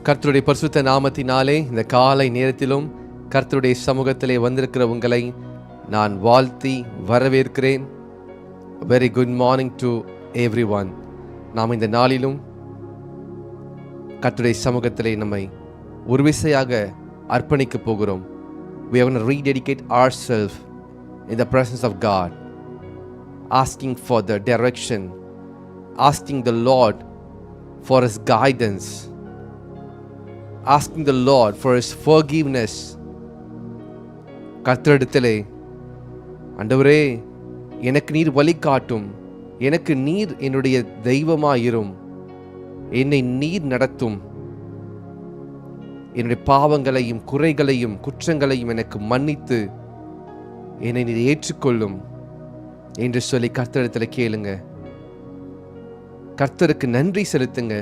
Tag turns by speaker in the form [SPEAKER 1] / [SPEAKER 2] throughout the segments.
[SPEAKER 1] கர்த்தருடைய பரிசுத்த நாமத்தினாலே இந்த காலை நேரத்திலும் கர்த்தருடைய சமூகத்திலே வந்திருக்கிற உங்களை நான் வாழ்த்தி வரவேற்கிறேன். Very good morning to every one. நாம் இந்த நாளிலும் கர்த்தருடைய சமூகத்திலே நம்மை ஒரு விசையாக அர்ப்பணிக்க போகிறோம். We are going to rededicate ourselves in the presence of God, asking for the direction, asking the Lord for His guidance, asking the Lord for His forgiveness. கர்த்தரிடத்திலே, ஆண்டவரே, எனக்கு நீர் வழிகாட்டும், எனக்கு நீர் என்னுடைய தெய்வமாயிரும், என்னை நீர் நடத்தும், என்னுடைய பாவங்களையும் குறைகளையும் குற்றங்களையும் எனக்கு மன்னித்து என்னை நீர் ஏற்றுக்கொள்ளும் என்று சொல்லி கர்த்தரிடத்தில் கேளுங்க. கர்த்தருக்கு நன்றி செலுத்துங்க.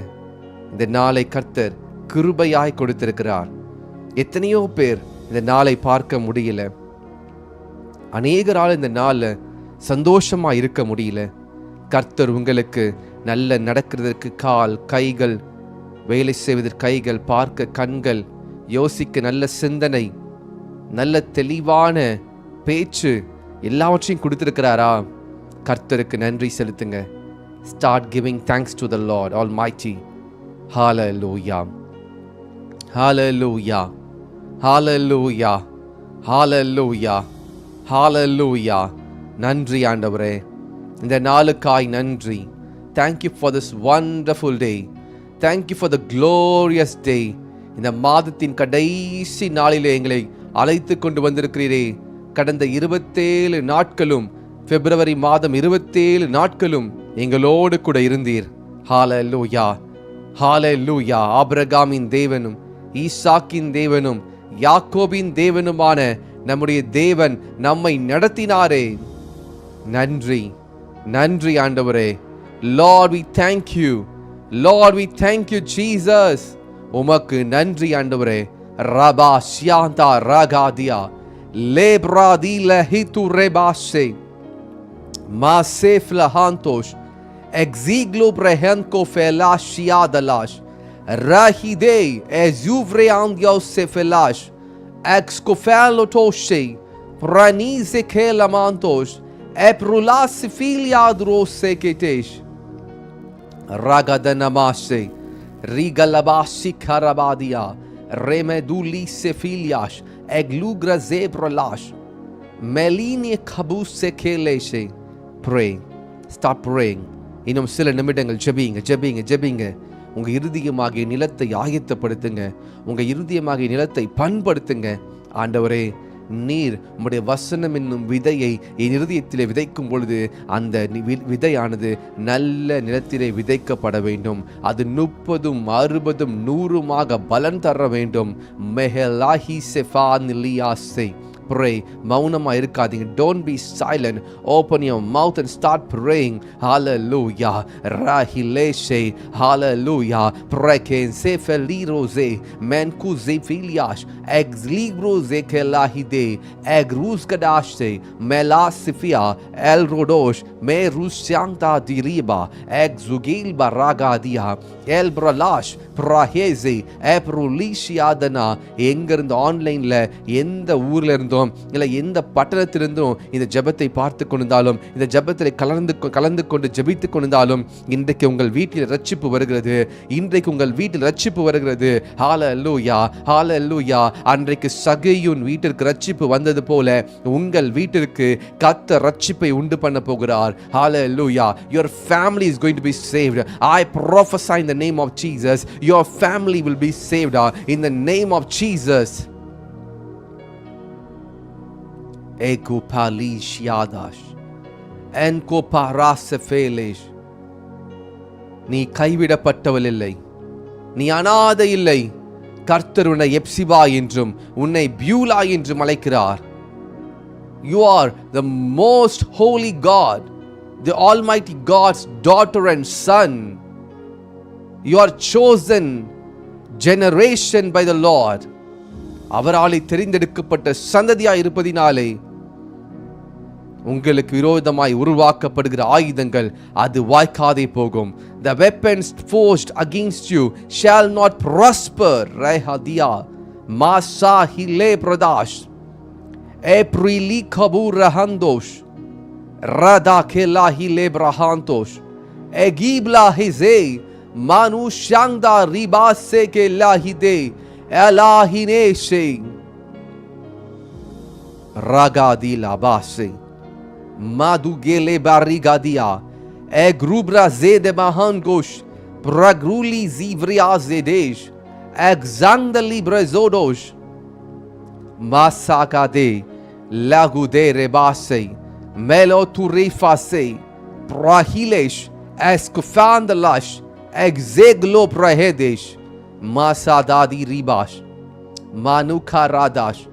[SPEAKER 1] இந்த நாளை கர்த்தர் கிருபையாய் கொடுத்திருக்கிறார். எத்தனையோ பேர் இந்த நாளை பார்க்க முடியல, அநேகரால் இந்த நாளில் சந்தோஷமா இருக்க முடியல. கர்த்தர் உங்களுக்கு நல்ல நடக்கிறதற்கு கால், கைகள், வேலை செய்வதற்கு கைகள், பார்க்க கண்கள், யோசிக்க நல்ல சிந்தனை, நல்ல தெளிவான பேச்சு எல்லாவற்றையும் கொடுத்திருக்கிறாரா? கர்த்தருக்கு நன்றி செலுத்துங்க. Start giving thanks to the Lord Almighty. Hallelujah. Hallelujah. Hallelujah. Hallelujah. Hallelujah. நன்றி ஆண்டவரே, இந்த நாளுக்காய் நன்றி. Thank you for this wonderful day. Thank you for the glorious day. இந்த மாதத்தின் கடைசி நாளிலே எங்களை அழைத்து கொண்டு வந்திருக்கிறீரே. கடந்த 27 நாட்களும், பிப்ரவரி மாதம் 27 நாட்களும் எங்களோடு கூட இருந்தீர். ஹalleluya. ஹalleluya. ஆபிரகாமின் தேவனும் ஈசாக்கின் தேவனும் யாக்கோபின் தேவனுமான நம்முடைய தேவன் நம்மை நடத்தினாரே. நன்றி, நன்றி ஆண்டவரே. Lord, we thank you. Lord, we thank you Jesus. உமக்கு நன்றி ஆண்டவரே. ரபா ஷியாந்தா ரகாதியா லேப்ராதி லஹிது ரெபாஷே மாசேஃப் லஹாந்தோஷ் எக்ஸிக்லோ பிரஹன்கோ ஃபெலாஷியாதலாஷ் ராஹிதே எஜுவ்ரேயாந்தியோசெஃபெலாஷ் எக்ஸ்கோஃபேலோட்டோஷே பிரனீசே கேலமாந்தோஷ் எப்ருலாசிஃபிலியாத்ரோசெகெடேஷ் Ragadanamashe Rigalabashi Karabadia Remeduli Sefiliash Eglugra Zebralash Melini Kabuse Keleshe. Pray. Stop praying. இன்னும் சில நிமிடங்கள் ஜெபிங்க. உங்க இருதயமாகிய நிலத்தை ஆயத்தப்படுத்துங்க. உங்க இருதயமாகிய நிலத்தை பண்படுத்துங்க. ஆண்டவரே, நீர் உம்முடைய வசனம் என்னும் விதையை என் இருதயத்திலே விதைக்கும் பொழுது அந்த விதையானது நல்ல நிலத்திலே விதைக்கப்பட வேண்டும். அது 30, 60, 100 பலன் தர வேண்டும். மெஹலாஹி செஃபானிலியாசே. Pray. மௌனமா இருக்காதீங்க. Don't be silent. Open your mouth and start praying. Hallelujah. Rahileshe. Hallelujah. Preken sefeliroze menku zefiliash exligroze kelahide egrusgadashe melasifia elrodosh merusyanta diriba exugil baragadia elbralash praheze eprulishadana. எங்கிருந்து ஆன்லைன்ல எந்த ஊர்ல இருந்தோம் இல்ல எந்த பட்டணத்திலிருந்தும் இந்த ஜெபத்தை பார்த்து கொண்டிருந்தாலும், இந்த ஜெபத்தில் கலந்து கொண்டு ஜெபித்துக் கொண்டிருந்தாலும், இன்றைக்கு உங்கள் வீட்டில் ரட்சிப்பு வருகிறது. இன்றைக்கு உங்கள் வீட்டில் ரட்சிப்பு வருகிறது. ஹalleluya. ஹalleluya. அன்றைக்கு சகேயுவின் வீட்டிற்கு ரட்சிப்பு வந்தது போல உங்கள் வீட்டிற்கு கர்த்தர் ரட்சிப்பை உண்டு பண்ண போகிறார். ஹalleluya. Your family is going to be saved. I prophesy in the name of Jesus. Your family will be saved in the name of Jesus. Eko palish yadash enko parasefelesh. நீ கைவிடப்பட்டவள் இல்லை, நீ அனாதை இல்லை. கர்த்தர் உன்னை எப்சிபா என்றும் உன்னை பியூலா என்றும் அழைக்கிறார். You are the most holy God, the Almighty God's daughter and son. You are chosen generation by the Lord. அவராலே தெரிந்தெடுக்கப்பட்ட சந்ததியாய் இருப்பதினாலே உங்களுக்கு விரோதமாய் உருவாக்கப்படுகிற ஆயுதங்கள் அது வாய்க்காதே போகும். The weapons forged against you shall not prosper. Rehadia Masa Hile Pradash Eprili Kabur Rahandosh Rada Kela Hile Brahantosh Egibla Hize Manu Shangda Ribase Ke Lahide Elahine She Ragadi Labase Madugele Barigadia Egrubra Zede Mahangosh Pragruli Zivria Zedesh Exandali Brezodosh Masakade Lagude Rebase Melo Turifase Prahilesh Eskufandalash Exeglo Prahedesh Masadadi Ribash Manukaradash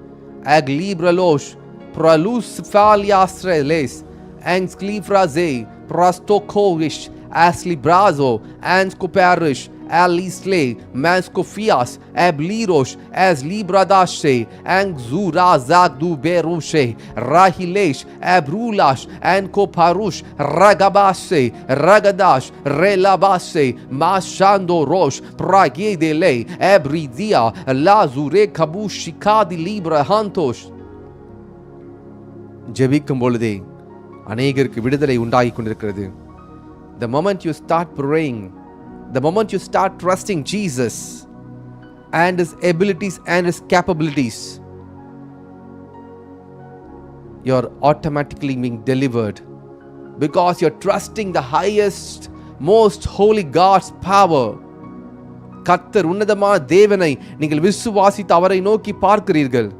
[SPEAKER 1] Aglibralosh Pralus Faliastreles Ansklifraze Prastokovish Aslibrazo Anskoparish Alisle Manskofias Ablirosh Aslibradashe Angzurazadu Berushe Rahilesh Abrulash Ankoparush Ragabashe Ragadash Relabashe Mashando Rosh Pragedele Abridia Lazure Kabushikadi Libra Hantosh ஜெபிக்கும் பொழுதே அநேகருக்கு விடுதலை உண்டாகி கொண்டிருக்கிறது. The moment you start praying, the moment you start trusting Jesus and His abilities and His capabilities, you're automatically being delivered because you're trusting the highest, most holy God's power. கர்த்தர் உன்னதமான தேவனை நீங்கள் விசுவாசித்து அவரை நோக்கி பார்க்கிறீர்கள்.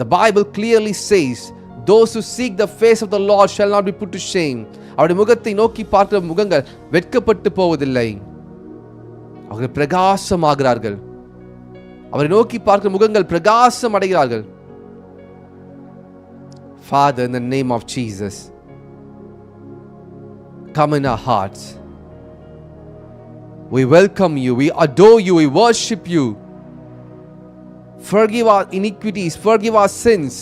[SPEAKER 1] The Bible clearly says, those who seek the face of the Lord shall not be put to shame. அவருடைய முகத்தை நோக்கி பார்க்கிற முகங்கள் வெட்கப்பட்டு போவதில்லை, அவர்கள் பிரகாசமாகிறார்கள். அவரை நோக்கி பார்க்கிற முகங்கள் பிரகாசம் அடைகிறார்கள். Father, in the name of Jesus, come in our hearts. We welcome you, we adore you, we worship you. Forgive our iniquities, forgive our sins.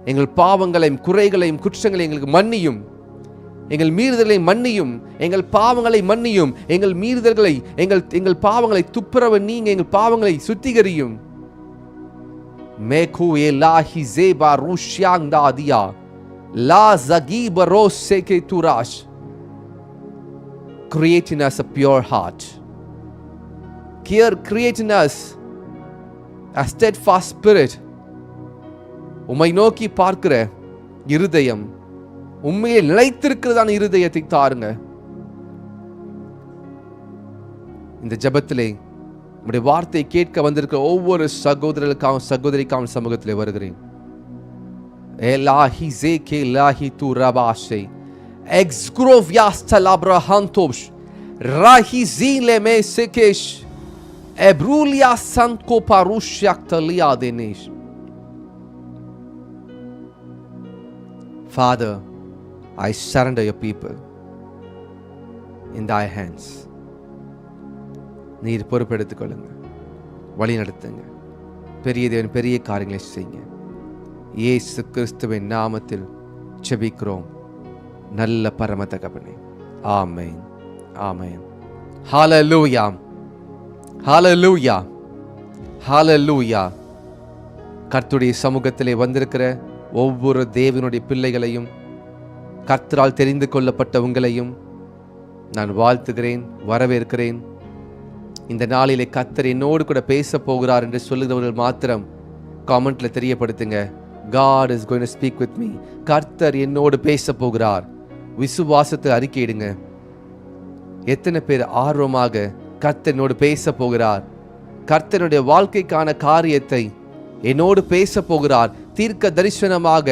[SPEAKER 1] எங்கள் பாவங்களையும் குறைகளையும் குற்றங்களையும் எங்களுக்கு மன்னியும், எங்கள் மீறுதல்களை மன்னியும், எங்கள் பாவங்களை மன்னியும், எங்கள் மீறுதல்களை எங்கள் பாவங்களை துப்புரவு நீங்க எங்கள் பாவங்களை சுத்திகரியும். Mag Elahi ஜேபா ருஷ்யாங் Datia law ஜகீப ரோசேகே துராஷ். Create in us a pure heart. Create in us a steadfast spirit. உம்மை நோக்கி பார்க்கிற இருதயம், உண்மையை நிலைத்திருக்கிறதான இருதயத்தை தாருங்க. இந்த ஜெபத்திலே உம்முடைய வார்த்தையை கேட்க வந்திருக்கிற ஒவ்வொரு சகோதரர்களுக்காகவும் சகோதரிக்காகவும் சமூகத்திலே வருகிறேன். எலாஹி ஜேகே லாஹி து ரபாஷே எக்ஸ்க்ரோவ்யாஸ்தலாப்ரஹாந்தோஷ் ராஹி ஜீலே மே செகேஷ் எப்ரூலியா சன்கோ பாருஷ்யாக்தலியா தேனேஷ். Father, I surrender your people in thy hands. நீர் பொறுப்பெடுத்துக் கொள்ளுங்க, வழி நடத்துங்க, பெரிய தேவன் பெரிய காரியங்களை செய்யுங்க. இயேசு கிறிஸ்துவின் நாமத்தில் ஜெபிக்கிறோம் நல்ல பரம தகப்பனே. ஆமென், ஆமென். ஹalleluya, ஹalleluya, ஹalleluya. கர்த்தருடைய சமூகத்திலே வந்திருக்கிற ஒவ்வொரு தேவனுடைய பிள்ளைகளையும், கர்த்தரால் தெரிந்து கொள்ளப்பட்ட உங்களையும் நான் வாழ்த்துகிறேன், வரவேற்கிறேன். இந்த நாளிலே கர்த்தர் என்னோடு கூட பேச போகிறார் என்று சொல்லுகிறவர்கள் மாத்திரம் காமெண்ட்ல தெரியப்படுத்துங்க. God is going to speak with me. கர்த்தர் என்னோடு பேச போகிறார். விசுவாசத்தை அறிக்கையிடுங்க. எத்தனை பேர் ஆர்வமாக கர்த்தர் என்னோடு பேச போகிறார், கர்த்தருடைய வாழ்க்கைக்கான காரியத்தை என்னோடு பேச போகிறார், தீர்க்க தரிசனமாக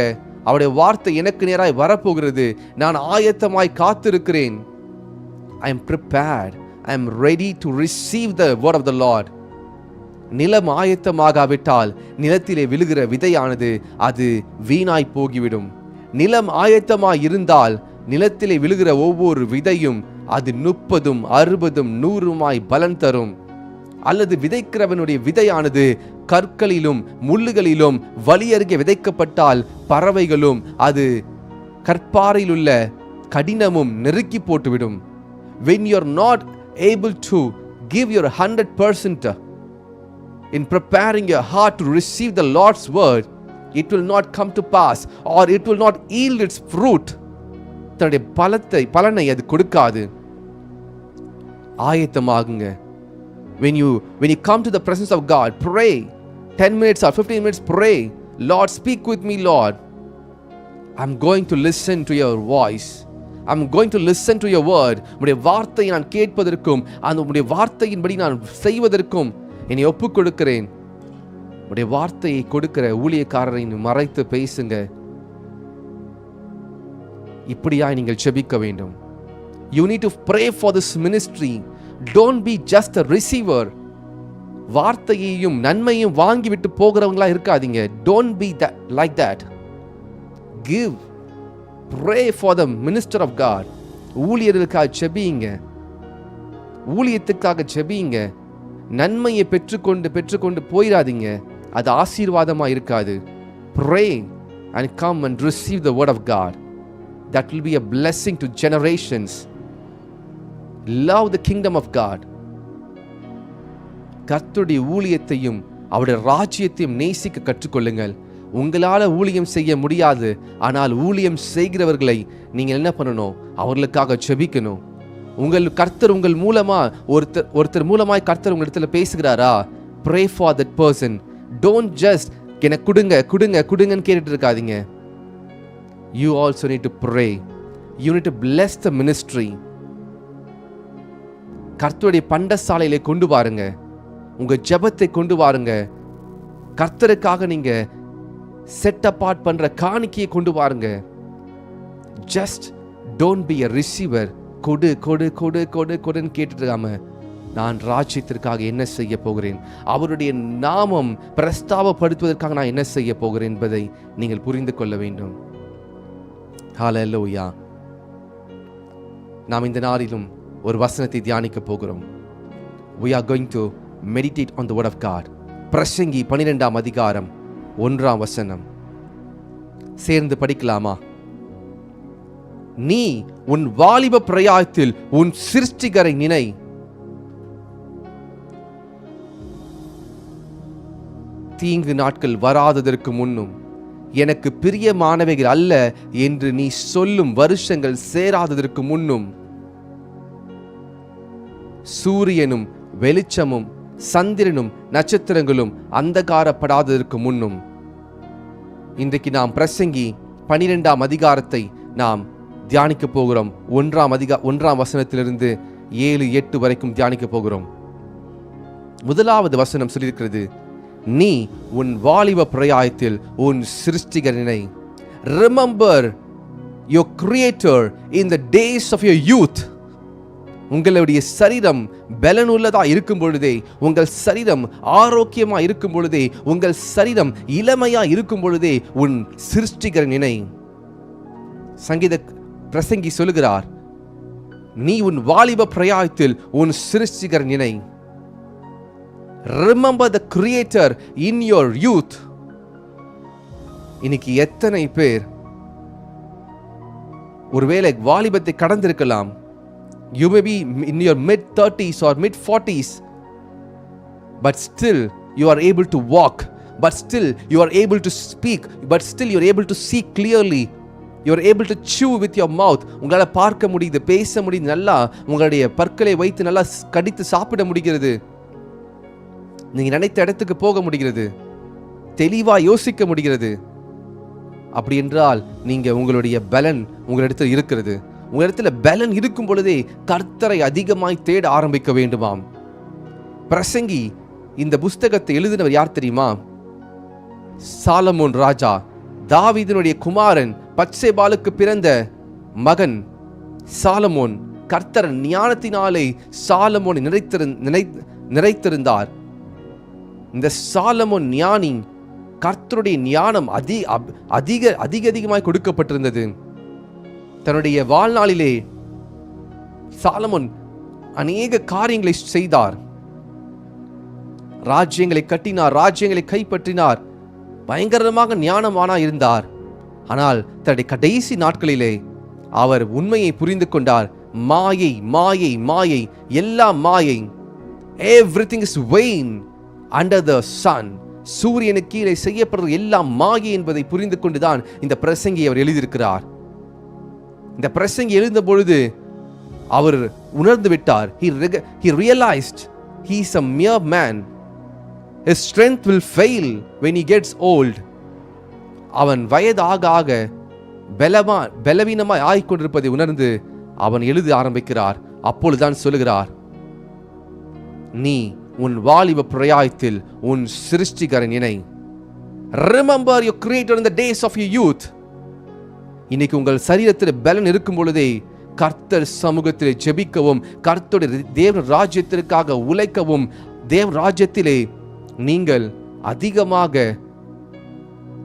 [SPEAKER 1] அவருடைய வார்த்தை எனக்கு நேராய் வரப்போகிறது, நான் ஆயத்தமாய் காத்திருக்கிறேன். I am prepared, I am ready to receive the word of the Lord. நிலம் ஆயத்தமாகாவிட்டால் நிலத்திலே விழுகிற விதையானது அது வீணாய் போகிவிடும். நிலம் ஆயத்தமாய் இருந்தால் நிலத்திலே விழுகிற ஒவ்வொரு விதையும் அது 30, 60, 100 பலன் தரும். அல்லது விதைக்கிறவனுடைய விதையானது கற்களிலும் முள்ளுகளிலும் வழி அருகே விதைக்கப்பட்டால் பறவைகளும் அது கற்பாறையில் உள்ள கடினமும் நெருக்கி போட்டுவிடும். When you're not able to give your 100% in preparing your heart to receive the Lord's word, it will not come to pass, or it will not yield its fruit. தன்னுடைய பலனை அது கொடுக்காது. ஆயத்தமாகுங்க. When you come to the presence of God, pray 10 minutes or 15 minutes, pray, Lord, speak with me, Lord. I'm going to listen to your voice. I'm going to listen to your word. உம்முடைய வார்த்தையை நான் கேட்பதற்கும் அந்த உம்முடைய வார்த்தையின்படி நான் செய்வதற்கும் என்னை ஒப்புக் கொடுக்கிறேன். உம்முடைய வார்த்தையை கொடுக்கிற ஊழியக்காரரை மறைத்து பேசுங்க. இப்படியாய் நீங்கள் ஜெபிக்க வேண்டும். You need to pray for this ministry. Don't be just a receiver. வார்த்தையையும் நன்மையும் வாங்கி விட்டு போகிறவங்களா இருக்காதீங்க. Don't be like that. Give. Pray for the minister of God. ஊழியர்களுக்காக ஜெபிங்க. ஊழியத்துக்காக ஜெபிங்க. நன்மையை பெற்றுக்கொண்டு போயிடாதீங்க. அது ஆசீர்வாதமா இருக்காது. Pray and come and receive the word of God. That will be a blessing to generations. Love the kingdom of God. கர்த்தருடைய ஊழியத்தையும் அவருடைய ராஜ்யத்தையும் நேசிக்க கற்றுக்கொள்ளுங்கள். உங்களால் ஊழியம் செய்ய முடியாது, ஆனால் ஊழியம் செய்கிறவர்களை நீங்கள் என்ன பண்ணணும்? அவர்களுக்காக ஜெபிக்கணும். கர்த்தர் உங்கள் மூலமா ஒருத்தர் மூலமாய் கர்த்தர் உங்களிடத்துல பேசுகிறாரா? Pray for that person. Don't just எனக்கு கொடுங்கன்னு கேட்டுட்டு இருக்காதீங்க. You also need to pray. You need to bless the ministry. கர்த்தருடைய பண்டசாலையிலே கொண்டு வாருங்க. உங்க ஜெபத்தை கொண்டு வாருங்க. கர்த்தருக்காக நீங்க செட் அபார்ட் பண்ற காணிக்கையை கொண்டு வாருங்க. Just don't be a receiver. கொடுன்னு கேட்டுட்டு இருக்காம, நான் ராஜ்யத்திற்காக என்ன செய்ய போகிறேன், அவருடைய நாமம் பிரஸ்தாபப்படுத்துவதற்காக நான் என்ன செய்ய போகிறேன் என்பதை நீங்கள் புரிந்து கொள்ள வேண்டும். ஹல்லேலூயா. நாம் இந்த நாளிலும் ஒரு வசனத்தை தியானிக்க போகிறோம். We are going to meditate on the word of God. பிரசங்கி 12ஆம் அதிகாரம் 1ஆம் வசனம். சேர்ந்து படிக்கலாமா? நீ உன் வாலிப பிரயாயத்தில் உன் சிருஷ்டிகரை நினை. தீங்கு நாட்கள் வராததற்கு முன்னும் எனக்கு பிரியமானவைகள் அல்ல என்று நீ சொல்லும் வருஷங்கள் சேராததற்கு முன்னும் சூரியனும் வெளிச்சமும் சந்திரனும் நட்சத்திரங்களும் அந்தகாரப்படாததற்கு முன்னும். இன்றைக்கு நாம் பிரசங்கி 12ஆம் அதிகாரத்தை நாம் தியானிக்க போகிறோம். 1ஆம் வசனத்திலிருந்து 7-8 வரைக்கும் தியானிக்க போகிறோம். முதலாவது வசனம் சொல்லியிருக்கிறது, நீ உன் வாலிப பிரயாயத்தில் உன் சிருஷ்டிகரனை. Remember your creator in the days of your youth. உங்களுடைய சரீரம் பலனுள்ளதா இருக்கும் பொழுதே, உங்கள் சரீரம் ஆரோக்கியமா இருக்கும் பொழுதே, உங்கள் சரீரம் இளமையா இருக்கும் பொழுதே உன் சிருஷ்டிகர் நினை. சங்கீத பிரசங்கி சொல்லுகிறார், நீ உன் வாலிப பிரயாயத்தில் உன் சிருஷ்டிகர் நினை. Remember the creator in your youth. இன்னைக்கு எத்தனை பேர் ஒருவேளை வாலிபத்தை கடந்திருக்கலாம். You may be in your mid-30s or mid-40s, but still you are able to walk, but still you are able to speak, but still you are able to see clearly. You are able to chew with your mouth. உங்களால் பார்க்க முடியுது, பேச முடியுது, நல்லா உங்களுடைய பற்களை வைத்து நல்லா கடித்து சாப்பிட முடிகிறது. நீங்க நினைத்த இடத்துக்கு போக முடிகிறது, தெளிவா யோசிக்க முடிகிறது. அப்படி என்றால் நீங்க உங்களுடைய பலன் உங்களிடத்தில் இருக்கிறது. உங்களிடத்துல பலன் இருக்கும் பொழுதே கர்த்தரை அதிகமாய் தேட ஆரம்பிக்க வேண்டுமாம். பிரசங்கி இந்த புஸ்தகத்தை எழுதினவர் யார் தெரியுமா? சாலமோன் ராஜா, தாவீதினுடைய குமாரன், பத்சேபாளுக்கு பிறந்த மகன் சாலமோன். கர்த்தர் ஞானத்தினாலே சாலமோனை நிறைத்திருந்தார். இந்த சாலமோன் ஞானி, கர்த்தருடைய ஞானம் அதிகமாய் கொடுக்கப்பட்டிருந்தது. தன்னுடைய வாழ்நாளிலே சாலமோன் அநேக காரியங்களை செய்தார். ராஜ்யங்களை கட்டினார், ராஜ்யங்களை கைப்பற்றினார், பயங்கரமாக ஞானமானா இருந்தார். ஆனால் தன்னுடைய கடைசி நாட்களிலே அவர் உண்மையை புரிந்து கொண்டார். மாயை, மாயை, மாயை, எல்லாம் மாயை. Everything is vain under the sun. சூரியனுக்கு கீழே செய்யப்படுறது எல்லாம் மாயை என்பதை புரிந்து கொண்டுதான் இந்த பிரசங்கி அவர் எழுதியிருக்கிறார். இந்த பிரசங்கி எழுந்த பொழுது அவர் உணர்ந்து விட்டார். He realized he is a mere man. His strength will fail when he gets old. அவன் வயதாக ஆக பலவீனமாய் ஆகிக்கொண்டிருப்பதை உணர்ந்து அவன் எழுத ஆரம்பிக்கிறார். அப்பொழுதுதான் சொல்லுகிறார், நீ உன் வாலிப பிரயாயத்தில் உன் சிருஷ்டிகரன் இணை. Remember your creator in the days of your youth. இன்னைக்கு உங்கள் சரீரத்தில் பலன் இருக்கும் பொழுதே கர்த்தர் சமூகத்தில் ஜெபிக்கவும், கர்த்தருடைய தேவ ராஜ்யத்திற்காக உழைக்கவும், தேவ ராஜ்யத்திலே நீங்கள் அதிகமாக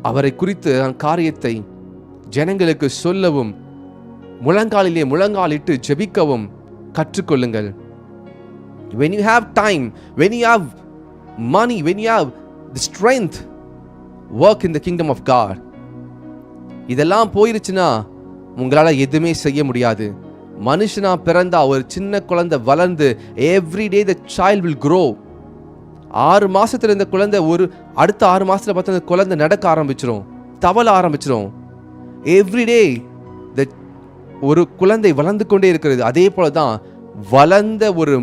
[SPEAKER 1] அவரை குறித்து காரியத்தை ஜனங்களுக்கு சொல்லவும், முழங்காலிலே முழங்காலிட்டு ஜெபிக்கவும் கற்றுக்கொள்ளுங்கள். When you have time, when you have money, when you have the strength, work in the kingdom of God. இதெல்லாம் போயிருச்சுன்னா உங்களால் எதுவுமே செய்ய முடியாது. மனுஷனா பிறந்தா ஒரு சின்ன குழந்தை வளர்ந்து every day the child will grow. 6 மாசத்துல இந்த குழந்தை அடுத்த 6 மாசத்துல பார்த்தா இந்த குழந்தை நடக்க ஆரம்பிச்சிடும், தவள ஆரம்பிச்சிடும். every day ஒரு குழந்தை வளர்ந்து கொண்டே இருக்கிறது. அதே போலதான் வளர்ந்த ஒரு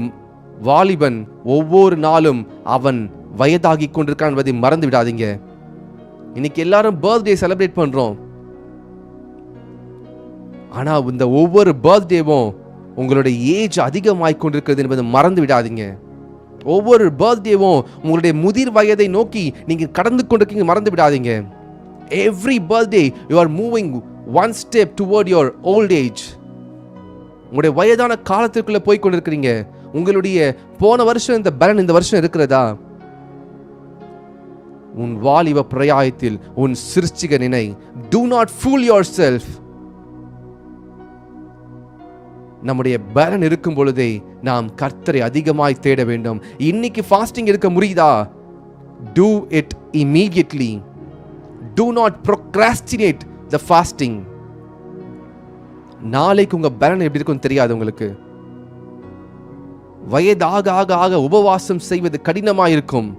[SPEAKER 1] வாலிபன் ஒவ்வொரு நாளும் அவன் வயதாகி கொண்டிருக்கான் என்பதை மறந்து விடாதீங்க. இன்னைக்கு எல்லாரும் பர்த்டே செலிப்ரேட் பண்றோம். ஆனா இந்த ஒவ்வொரு பர்த்டேவும் உங்களுடைய ஏஜ் அதிகமாகிக் கொண்டிருக்கிறது என்பதை மறந்து விடாதீங்க. ஒவ்வொரு பர்த்டேவும் உங்களுடைய முதிர் வயதை நோக்கி நீங்க கடந்து கொண்டிருக்கீங்க, மறந்து விடாதீங்க. Every birthday you are moving one step toward your old age. உங்களுடைய வயதான காலத்திற்குள்ள போய் கொண்டிருக்கிறீங்க. உங்களுடைய போன வருஷம் இந்த பலன் இந்த வருஷம் இருக்கிறதா? உன் வாலிப பிரயாயத்தில் உன் சிருஷ்டிகர் நினை. Do not fool yourself. நம்முடைய பலன் இருக்கும் பொழுதே நாம் கர்த்தரை அதிகமாய் தேட வேண்டும். இன்னைக்கு ஃபாஸ்டிங் இருக்க முடியுதா? Do it immediately. Do not procrastinate the fasting. நாளைக்கு உங்க பலன் எப்படி இருக்குன்னு தெரியாது உங்களுக்கு. வயதாக ஆக ஆக உபவாசம் செய்வது கடினமாயிருக்கும்.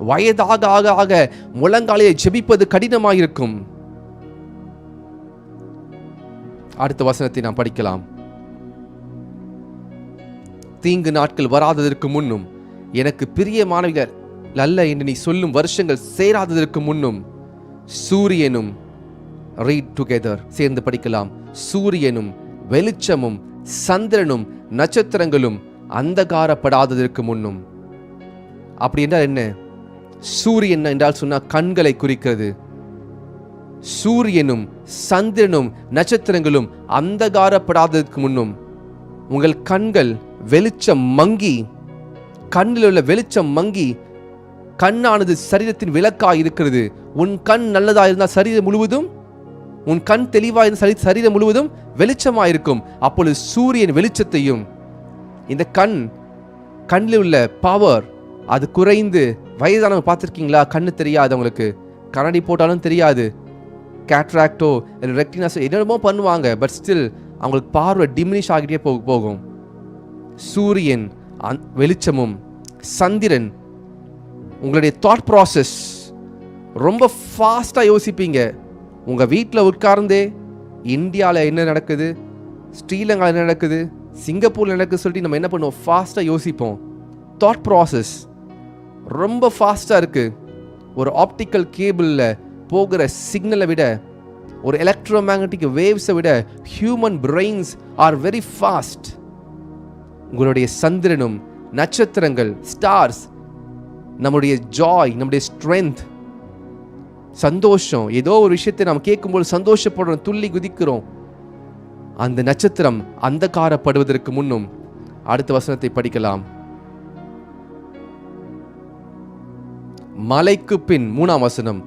[SPEAKER 1] வயதாக ஆக ஆக முழங்காலையை ஜெபிப்பது கடினமாயிருக்கும். அடுத்த வசனத்தை நாம் படிக்கலாம். தீங்கு நாட்கள் வராததற்கு முன்னும், எனக்கு பிரியமானவர்கள் அல்ல என்று நீ சொல்லும் வருஷங்கள் சேராததற்கு முன்னும், சூரியனும், ரீட் டுகெதர், சேர்ந்து படிக்கலாம். சூரியனும் வெளிச்சமும் சந்திரனும் நட்சத்திரங்களும் அந்தகாரப்படாததற்கு முன்னும். அப்படி என்றால் என்ன? சூரியன் என்றால் சொன்னா கண்களை குறிக்கிறது. சூரியனும் சந்திரனும் நட்சத்திரங்களும் அந்தகாரப்படாததற்கு முன்னும் உங்கள் கண்கள் வெளிச்சம் மங்கி, கண்ணில் உள்ள வெளிச்சம் மங்கி, கண்ணானது சரீரத்தின் விளக்காய் இருக்கிறது. உன் கண் நல்லதா இருந்தால் சரீரம் முழுவதும், உன் கண் தெளிவாக இருந்தால் சரீரம் முழுவதும் வெளிச்சமாயிருக்கும். அப்பொழுது சூரியன் வெளிச்சத்தையும், இந்த கண்ணில் உள்ள பவர் அது குறைந்து, வயதானவங்க பார்த்துருக்கீங்களா? கண்ணு தெரியாது அவங்களுக்கு, கண்ணாடி போட்டாலும் தெரியாது, கேட்ராக்டோ இல்லை ரெக்டினாஸோ என்னென்னமோ பண்ணுவாங்க, பட் ஸ்டில் அவங்களுக்கு பார்வை டிமினிஷ் ஆகிட்டே போகும். சூரியன் வெளிச்சமும் சந்திரன் உங்களுடைய தாட் ப்ராசஸ் ரொம்ப ஃபாஸ்ட்டாக யோசிப்பீங்க. உங்கள் வீட்டில் உட்கார்ந்தே இந்தியாவில் என்ன நடக்குது, ஸ்ரீலங்காவில் என்ன நடக்குது, சிங்கப்பூரில் நடக்குது சொல்லிட்டு நம்ம என்ன பண்ணுவோம்? ஃபாஸ்ட்டாக யோசிப்போம். தாட் ப்ராசஸ் ரொம்ப ஃபாஸ்ட்டாக இருக்குது. ஒரு ஆப்டிக்கல் கேபிளில் போகிற சிக்னலை விட, ஒரு எலக்ட்ரோமேக்னட்டிக் வேவ்ஸை விட human brains are very fast. உங்களுடைய சந்திரனும் நட்சத்திரங்கள், ஸ்டார்ஸ், நம்முடைய ஜாய், நம்முடைய ஸ்ட்ரென்த், சந்தோஷம், ஏதோ ஒரு விஷயத்தை நாம் கேட்கும்போது சந்தோஷப்படுறோம், துள்ளி குதிக்கிறோம். அந்த நட்சத்திரம் அந்தகாரப்படுவதற்கு முன்னும். அடுத்த வசனத்தை படிக்கலாம். மலைக்கு பின், 3ஆம் வசனம்,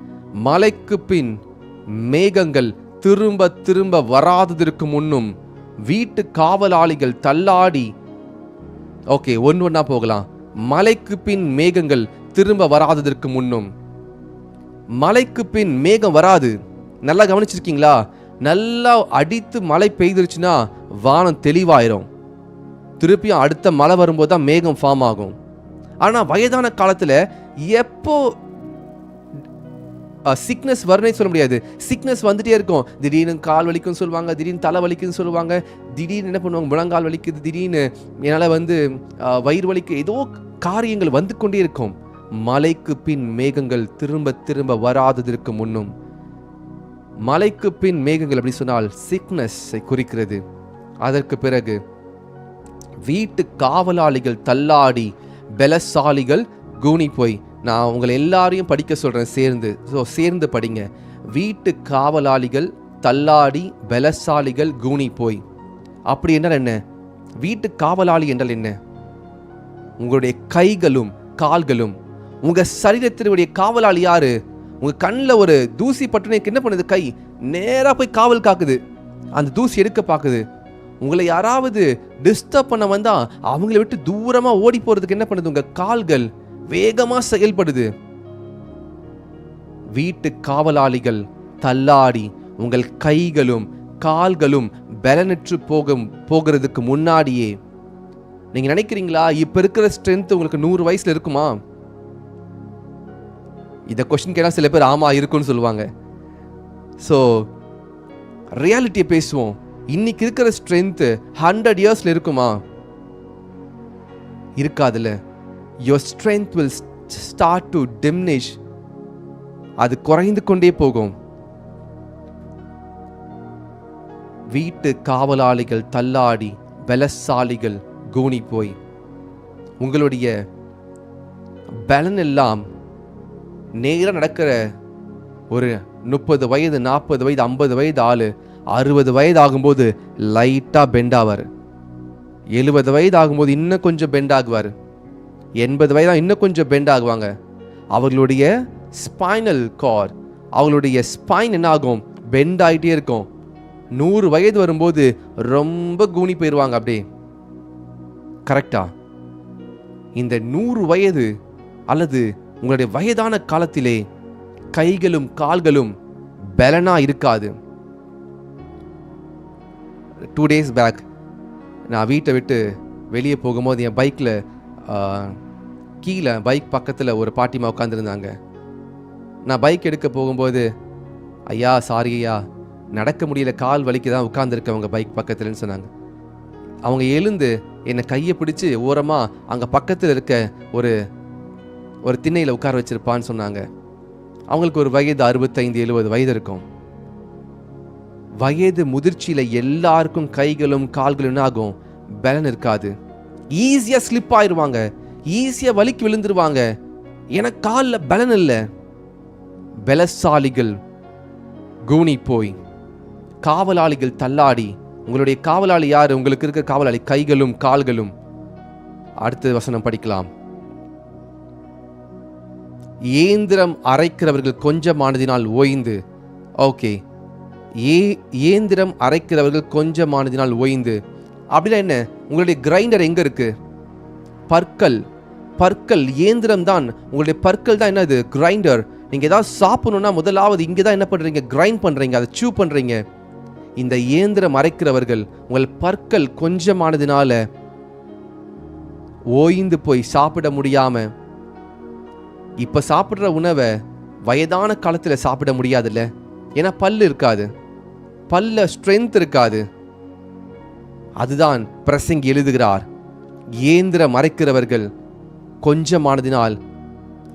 [SPEAKER 1] மலைக்கு பின் மேகங்கள் திரும்ப திரும்ப வராததற்கு முன்னும் வீட்டு காவலாளிகள் தள்ளாடி. ஓகே, ஒன்றா போகலாம். மலைக்கு பின் மேகங்கள் திரும்ப வராததற்கு முன்னும். மலைக்கு பின் மேகம் வராது. நல்லா கவனிச்சிருக்கீங்களா? நல்லா அடித்து மழை பெய்திருச்சுன்னா வானம் தெளிவாயிரும். திருப்பியும் அடுத்த மழை வரும்போது தான் மேகம் ஃபார்ம் ஆகும். ஆனால் வயதான காலத்தில் எப்போ சிக்னஸ் வரனே சொல்ல முடியாது. சிக்னஸ் வந்துட்டே இருக்கும். திடீர்னு கால் வலிக்குன்னு சொல்லுவாங்க, திடீர்னு தலை வலிக்குன்னு சொல்லுவாங்க, திடீர்னு என்ன பண்ணுவாங்க, முழங்கால் வலிக்குது, திடீர்னு என்னால் வயிறு வலிக்கு, ஏதோ காரியங்கள் வந்து கொண்டே இருக்கும். மலைக்கு பின் மேகங்கள் திரும்ப திரும்ப வராததற்கு முன்னும். மலைக்கு பின் மேகங்கள் அப்படி சொன்னால் சிக்னஸை குறிக்கிறது. அதற்கு பிறகு வீட்டு காவலாளிகள் தள்ளாடி பலசாலிகள் கூனி போய். நான் உங்களை எல்லாரையும் படிக்க சொல்றேன் சேர்ந்து. சேர்ந்து படிங்க. வீட்டு காவலாளிகள் தள்ளாடி பலசாலிகள் கூனி போய். அப்படி என்றால் என்ன? வீட்டு காவலாளி என்றால் என்ன? உங்களுடைய கைகளும் கால்களும். உங்க சரீரத்தினுடைய காவலாளி யாரு? உங்க கண்ணில் ஒரு தூசி பட்டுனேக்கு என்ன பண்ணுது? கை நேரா போய் காவல் காக்குது, அந்த தூசி எடுக்க பார்க்குது. உங்களை யாராவது டிஸ்டர்ப் பண்ண வந்தா அவங்களை விட்டு தூரமா ஓடி போறதுக்கு என்ன பண்ணுது? உங்க கால்கள் வேகமா செயல்படுது. வீட்டு காவலாளிகள் தள்ளாடி உங்கள் கைகளும் கால்களும் பலனற்று போகிறதுக்கு முன்னாடியே. நீங்க நினைக்கிறீங்களா இப்ப இருக்கிற ஸ்ட்ரென்த் உங்களுக்கு 100 வயசுல இருக்குமா? இந்த கொஸ்டின் கேட்டா சில பேர் ஆமா இருக்குன்னு சொல்லுவாங்க. ஸோ ரியாலிட்டியை பேசுவோம். இன்னைக்கு இருக்கிற ஸ்ட்ரென்த் 100 இயர்ஸ்ல இருக்குமா? இருக்காதுல்ல. your strength will start to diminish. அது குறைந்து கொண்டே போகும். வீட்டு காவலாளிகள் தள்ளாடி பலசாலிகள் கூனி போய். உங்களுடைய பலன் எல்லாம் நேரம் நடக்கிற ஒரு 30 வயது 40 வயது 50 வயது ஆளு 60 வயது ஆகும்போது லைட்டா பெண்ட் ஆவார். 70 வயது ஆகும்போது இன்னும் கொஞ்சம் பெண்ட் ஆகுவார். 80 வயதா இன்னும் கொஞ்சம் பெண்ட் ஆகுவாங்க. அவர்களுடைய ஸ்பைனல் கார்ட், அவங்களுடைய ஸ்பைன் என்ன ஆகும்? பெண்ட் ஆகிட்டே இருக்கும். 100 வயது வரும்போது ரொம்ப கூனி போயிடுவாங்க அப்படியே. கரெக்டா? இந்த 100 வயது அல்லது உங்களுடைய வயதான காலத்திலே கைகளும் கால்களும் பலனா இருக்காது. 2 days பேக் நான் வீட்டை விட்டு வெளியே போகும்போது என் பைக்கில் கீழே பைக் பக்கத்தில் ஒரு பாட்டிமா உட்காந்துருந்தாங்க. நான் பைக் எடுக்க போகும்போது, ஐயா சாரி ஐயா, நடக்க முடியல, கால் வலிக்கு தான் உட்காந்துருக்கவங்க பைக் பக்கத்துலன்னு சொன்னாங்க. அவங்க எழுந்து என்னை கையை பிடிச்சி ஓரமாக அங்கே பக்கத்தில் இருக்க ஒரு திண்ணையில் உட்கார வச்சிருப்பான்னு சொன்னாங்க. அவங்களுக்கு ஒரு வயது 65-70 வயது இருக்கும். வயது முதிர்ச்சியில எல்லாருக்கும் கைகளும் கால்களும் ஆகும், பலன் இருக்காது. ஈஸியா ஸ்லிப் ஆயிடுவாங்க, ஈஸியா வலிக்கு விழுந்துருவாங்க. எனக்கு காலில் பலன் இல்லை. பலசாலிகள் கூனி போய், காவலாளிகள் தள்ளாடி. உங்களுடைய காவலாளி யாரு? உங்களுக்கு இருக்கிற காவலாளி கைகளும் கால்களும். அடுத்த வசனம் படிக்கலாம். ஏந்திரம் அரைக்கிறவர்கள் கொஞ்சமானதினால் ஓய்ந்து. ஓகே, ஏந்திரம் அரைக்கிறவர்கள் கொஞ்சமானதினால் ஓய்ந்து அப்படின்னா என்ன? உங்களுடைய கிரைண்டர் எங்க இருக்கு? பற்கள் இயந்திரம் தான். உங்களுடைய பற்கள் தான் என்னது? கிரைண்டர். நீங்க ஏதாவது சாப்பிடணும்னா முதலாவது இங்கே தான் என்ன பண்றீங்க? கிரைண்ட் பண்றீங்க, அதை சூ பண்றீங்க. இந்த இயந்திரம் அரைக்கிறவர்கள் உங்கள் பற்கள் கொஞ்சமானதினால ஓய்ந்து போய் சாப்பிட முடியாம, இப்ப சாப்பிடுற உணவை வயதான காலத்துல சாப்பிட முடியாதுல்ல. ஏன்னா பல்லு இருக்காது, பல்ல ஸ்ட்ரென்த் இருக்காது. அதுதான் பிரசங்கி எழுதுகிறார். இயந்திரம் அரைக்கிறவர்கள் கொஞ்சமானதினால்.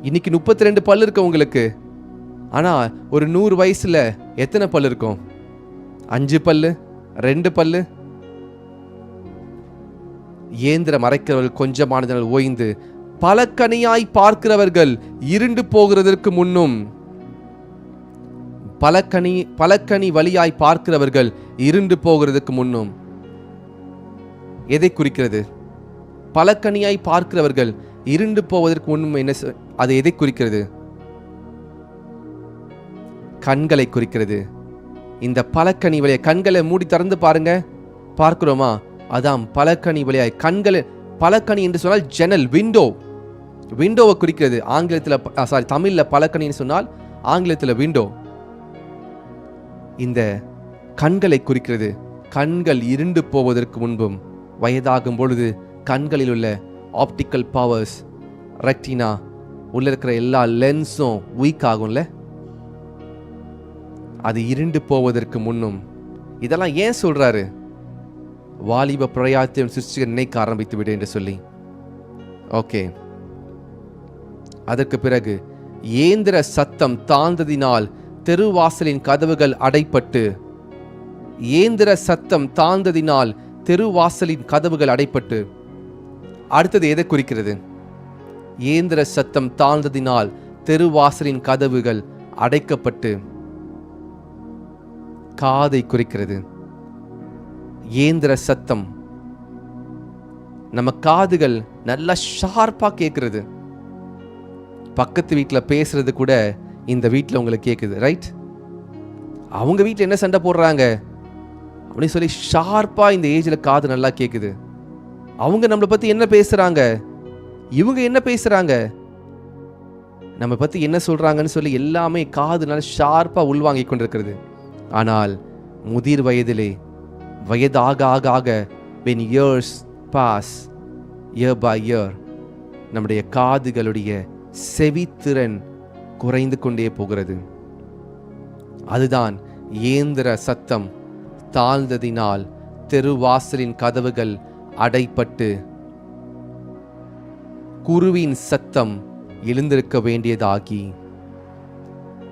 [SPEAKER 1] இன்னைக்கு 32 பல்லு இருக்கு உங்களுக்கு. ஆனா ஒரு 100 வயசுல எத்தனை பல்லு இருக்கும்? 5 பல்லு, 2 பல்லு. இயந்திரம் அரைக்கிறவர்கள் கொஞ்சமானதினால் ஓய்ந்து, பலக்கனியாய் பார்க்கிறவர்கள் இருண்டு போகிறதற்கு முன்னும். பலக்கனி வழியாய் பார்க்கிறவர்கள் இருண்டு போகிறதுக்கு முன்னும். எதை குறிக்கிறது? பலக்கனியாய் பார்க்கிறவர்கள் இருண்டு போவதற்கு முன்னும் என்ன? அது எதை குறிக்கிறது? கண்களை குறிக்கிறது. இந்த பலக்கனி வழியாய் கண்களை மூடி திறந்து பாருங்க, பார்க்கிறோமா? அதான் பலக்கனி வழியாய் கண்களை. பலக்கனி என்று சொன்னால் ஜன்னல், விண்டோ. விண்டோவை குறிக்கிறது. ஆங்கிலத்தில் தமிழில் பலகணின்னு சொன்னால் ஆங்கிலத்தில் விண்டோ. இந்த கண்களை குறிக்கிறது. கண்கள் இருண்டு போவதற்கு முன்பும் வயதாகும் பொழுது கண்களில் உள்ள ஆப்டிக்கல் பவர்ஸ், ரெக்டினா உள்ள இருக்கிற எல்லா லென்ஸும் வீக் ஆகும்ல, அது இருண்டு போவதற்கு முன்னும். இதெல்லாம் ஏன் சொல்றாரு? வாலிப பிரயாத்தை சிருஷ்டிகர் நினைக்க ஆரம்பித்து விடு என்று சொல்லி. ஓகே, அதற்கு பிறகு இயந்திர சத்தம் தாழ்ந்ததினால் தெருவாசலின் கதவுகள் அடைப்பட்டு. இயந்திர சத்தம் தாழ்ந்ததினால் தெருவாசலின் கதவுகள் அடைப்பட்டு. அடுத்தது எதை குறிக்கிறது? இயந்திர சத்தம் தாழ்ந்ததினால் தெருவாசலின் கதவுகள் அடைக்கப்பட்டு. காதை குறிக்கிறது. இயந்திர சத்தம், நம்ம காதுகள் நல்லா ஷார்ப்பா கேட்கிறது. பக்கத்து வீட்டில் பேசுறது கூட இந்த வீட்டில் உங்களுக்கு கேட்குது, ரைட்? அவங்க வீட்டில் என்ன சண்டை போடுறாங்க அப்படின்னு சொல்லி ஷார்ப்பா இந்த ஏஜில் காது நல்லா கேட்குது. அவங்க நம்மளை பத்தி என்ன பேசுறாங்க, இவங்க என்ன பேசுறாங்க, நம்ம பத்தி என்ன சொல்றாங்கன்னு சொல்லி எல்லாமே காது நல்லா ஷார்ப்பா உள்வாங்கி கொண்டிருக்கிறது. ஆனால் முதிர் வயதிலே, வயதாக ஆக ஆக, when years pass, year by year, நம்முடைய காதுகளுடைய செவித்திறன் குறைந்து கொண்டே போகிறது. அதுதான் இயந்திர சத்தம் தாழ்ந்ததினால் தெருவாசலின் கதவுகள் அடைப்பட்டு. குருவின் சத்தம் எழுந்திருக்க வேண்டியதாகி.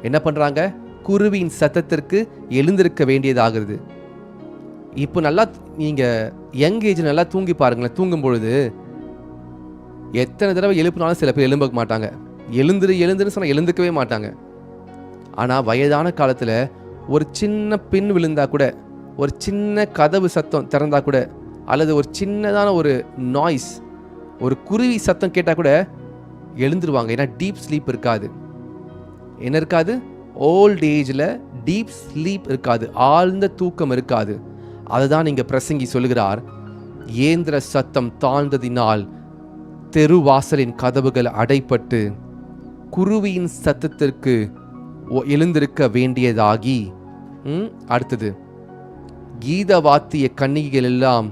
[SPEAKER 1] என்ன பண்றாங்க? குருவின் சத்தத்திற்கு எழுந்திருக்க வேண்டியதாகிறது. இப்போ நல்லா நீங்க யங் ஏஜ் நல்லா தூங்கி பாருங்களேன். தூங்கும் பொழுது எத்தனை தடவை எழுப்பினாலும் சில பேர் எழும்ப மாட்டாங்க. எழுந்துன்னு சொன்னா எழுந்துக்கவே மாட்டாங்க. ஆனால் வயதான காலத்தில் ஒரு சின்ன பின் விழுந்தா கூட, ஒரு சின்ன கதவு சத்தம் திறந்தா கூட, அல்லது ஒரு சின்னதான ஒரு நாய்ஸ், ஒரு குருவி சத்தம் கேட்டால் கூட எழுந்துருவாங்க. ஏன்னா டீப் ஸ்லீப் இருக்காது. என்ன இருக்காது? ஓல்ட் ஏஜில் டீப் ஸ்லீப் இருக்காது, ஆழ்ந்த தூக்கம் இருக்காது. அதுதான் இங்கே பிரசங்கி சொல்லுகிறார். இயந்திர சத்தம் தாழ்ந்ததினால் தெருவாசலின் கதவுகள் அடைப்பட்டு குருவியின் சத்தத்திற்கு எழுந்திருக்க வேண்டியதாகி. அடுத்தது, கீத வாத்திய கன்னிகைகள் எல்லாம்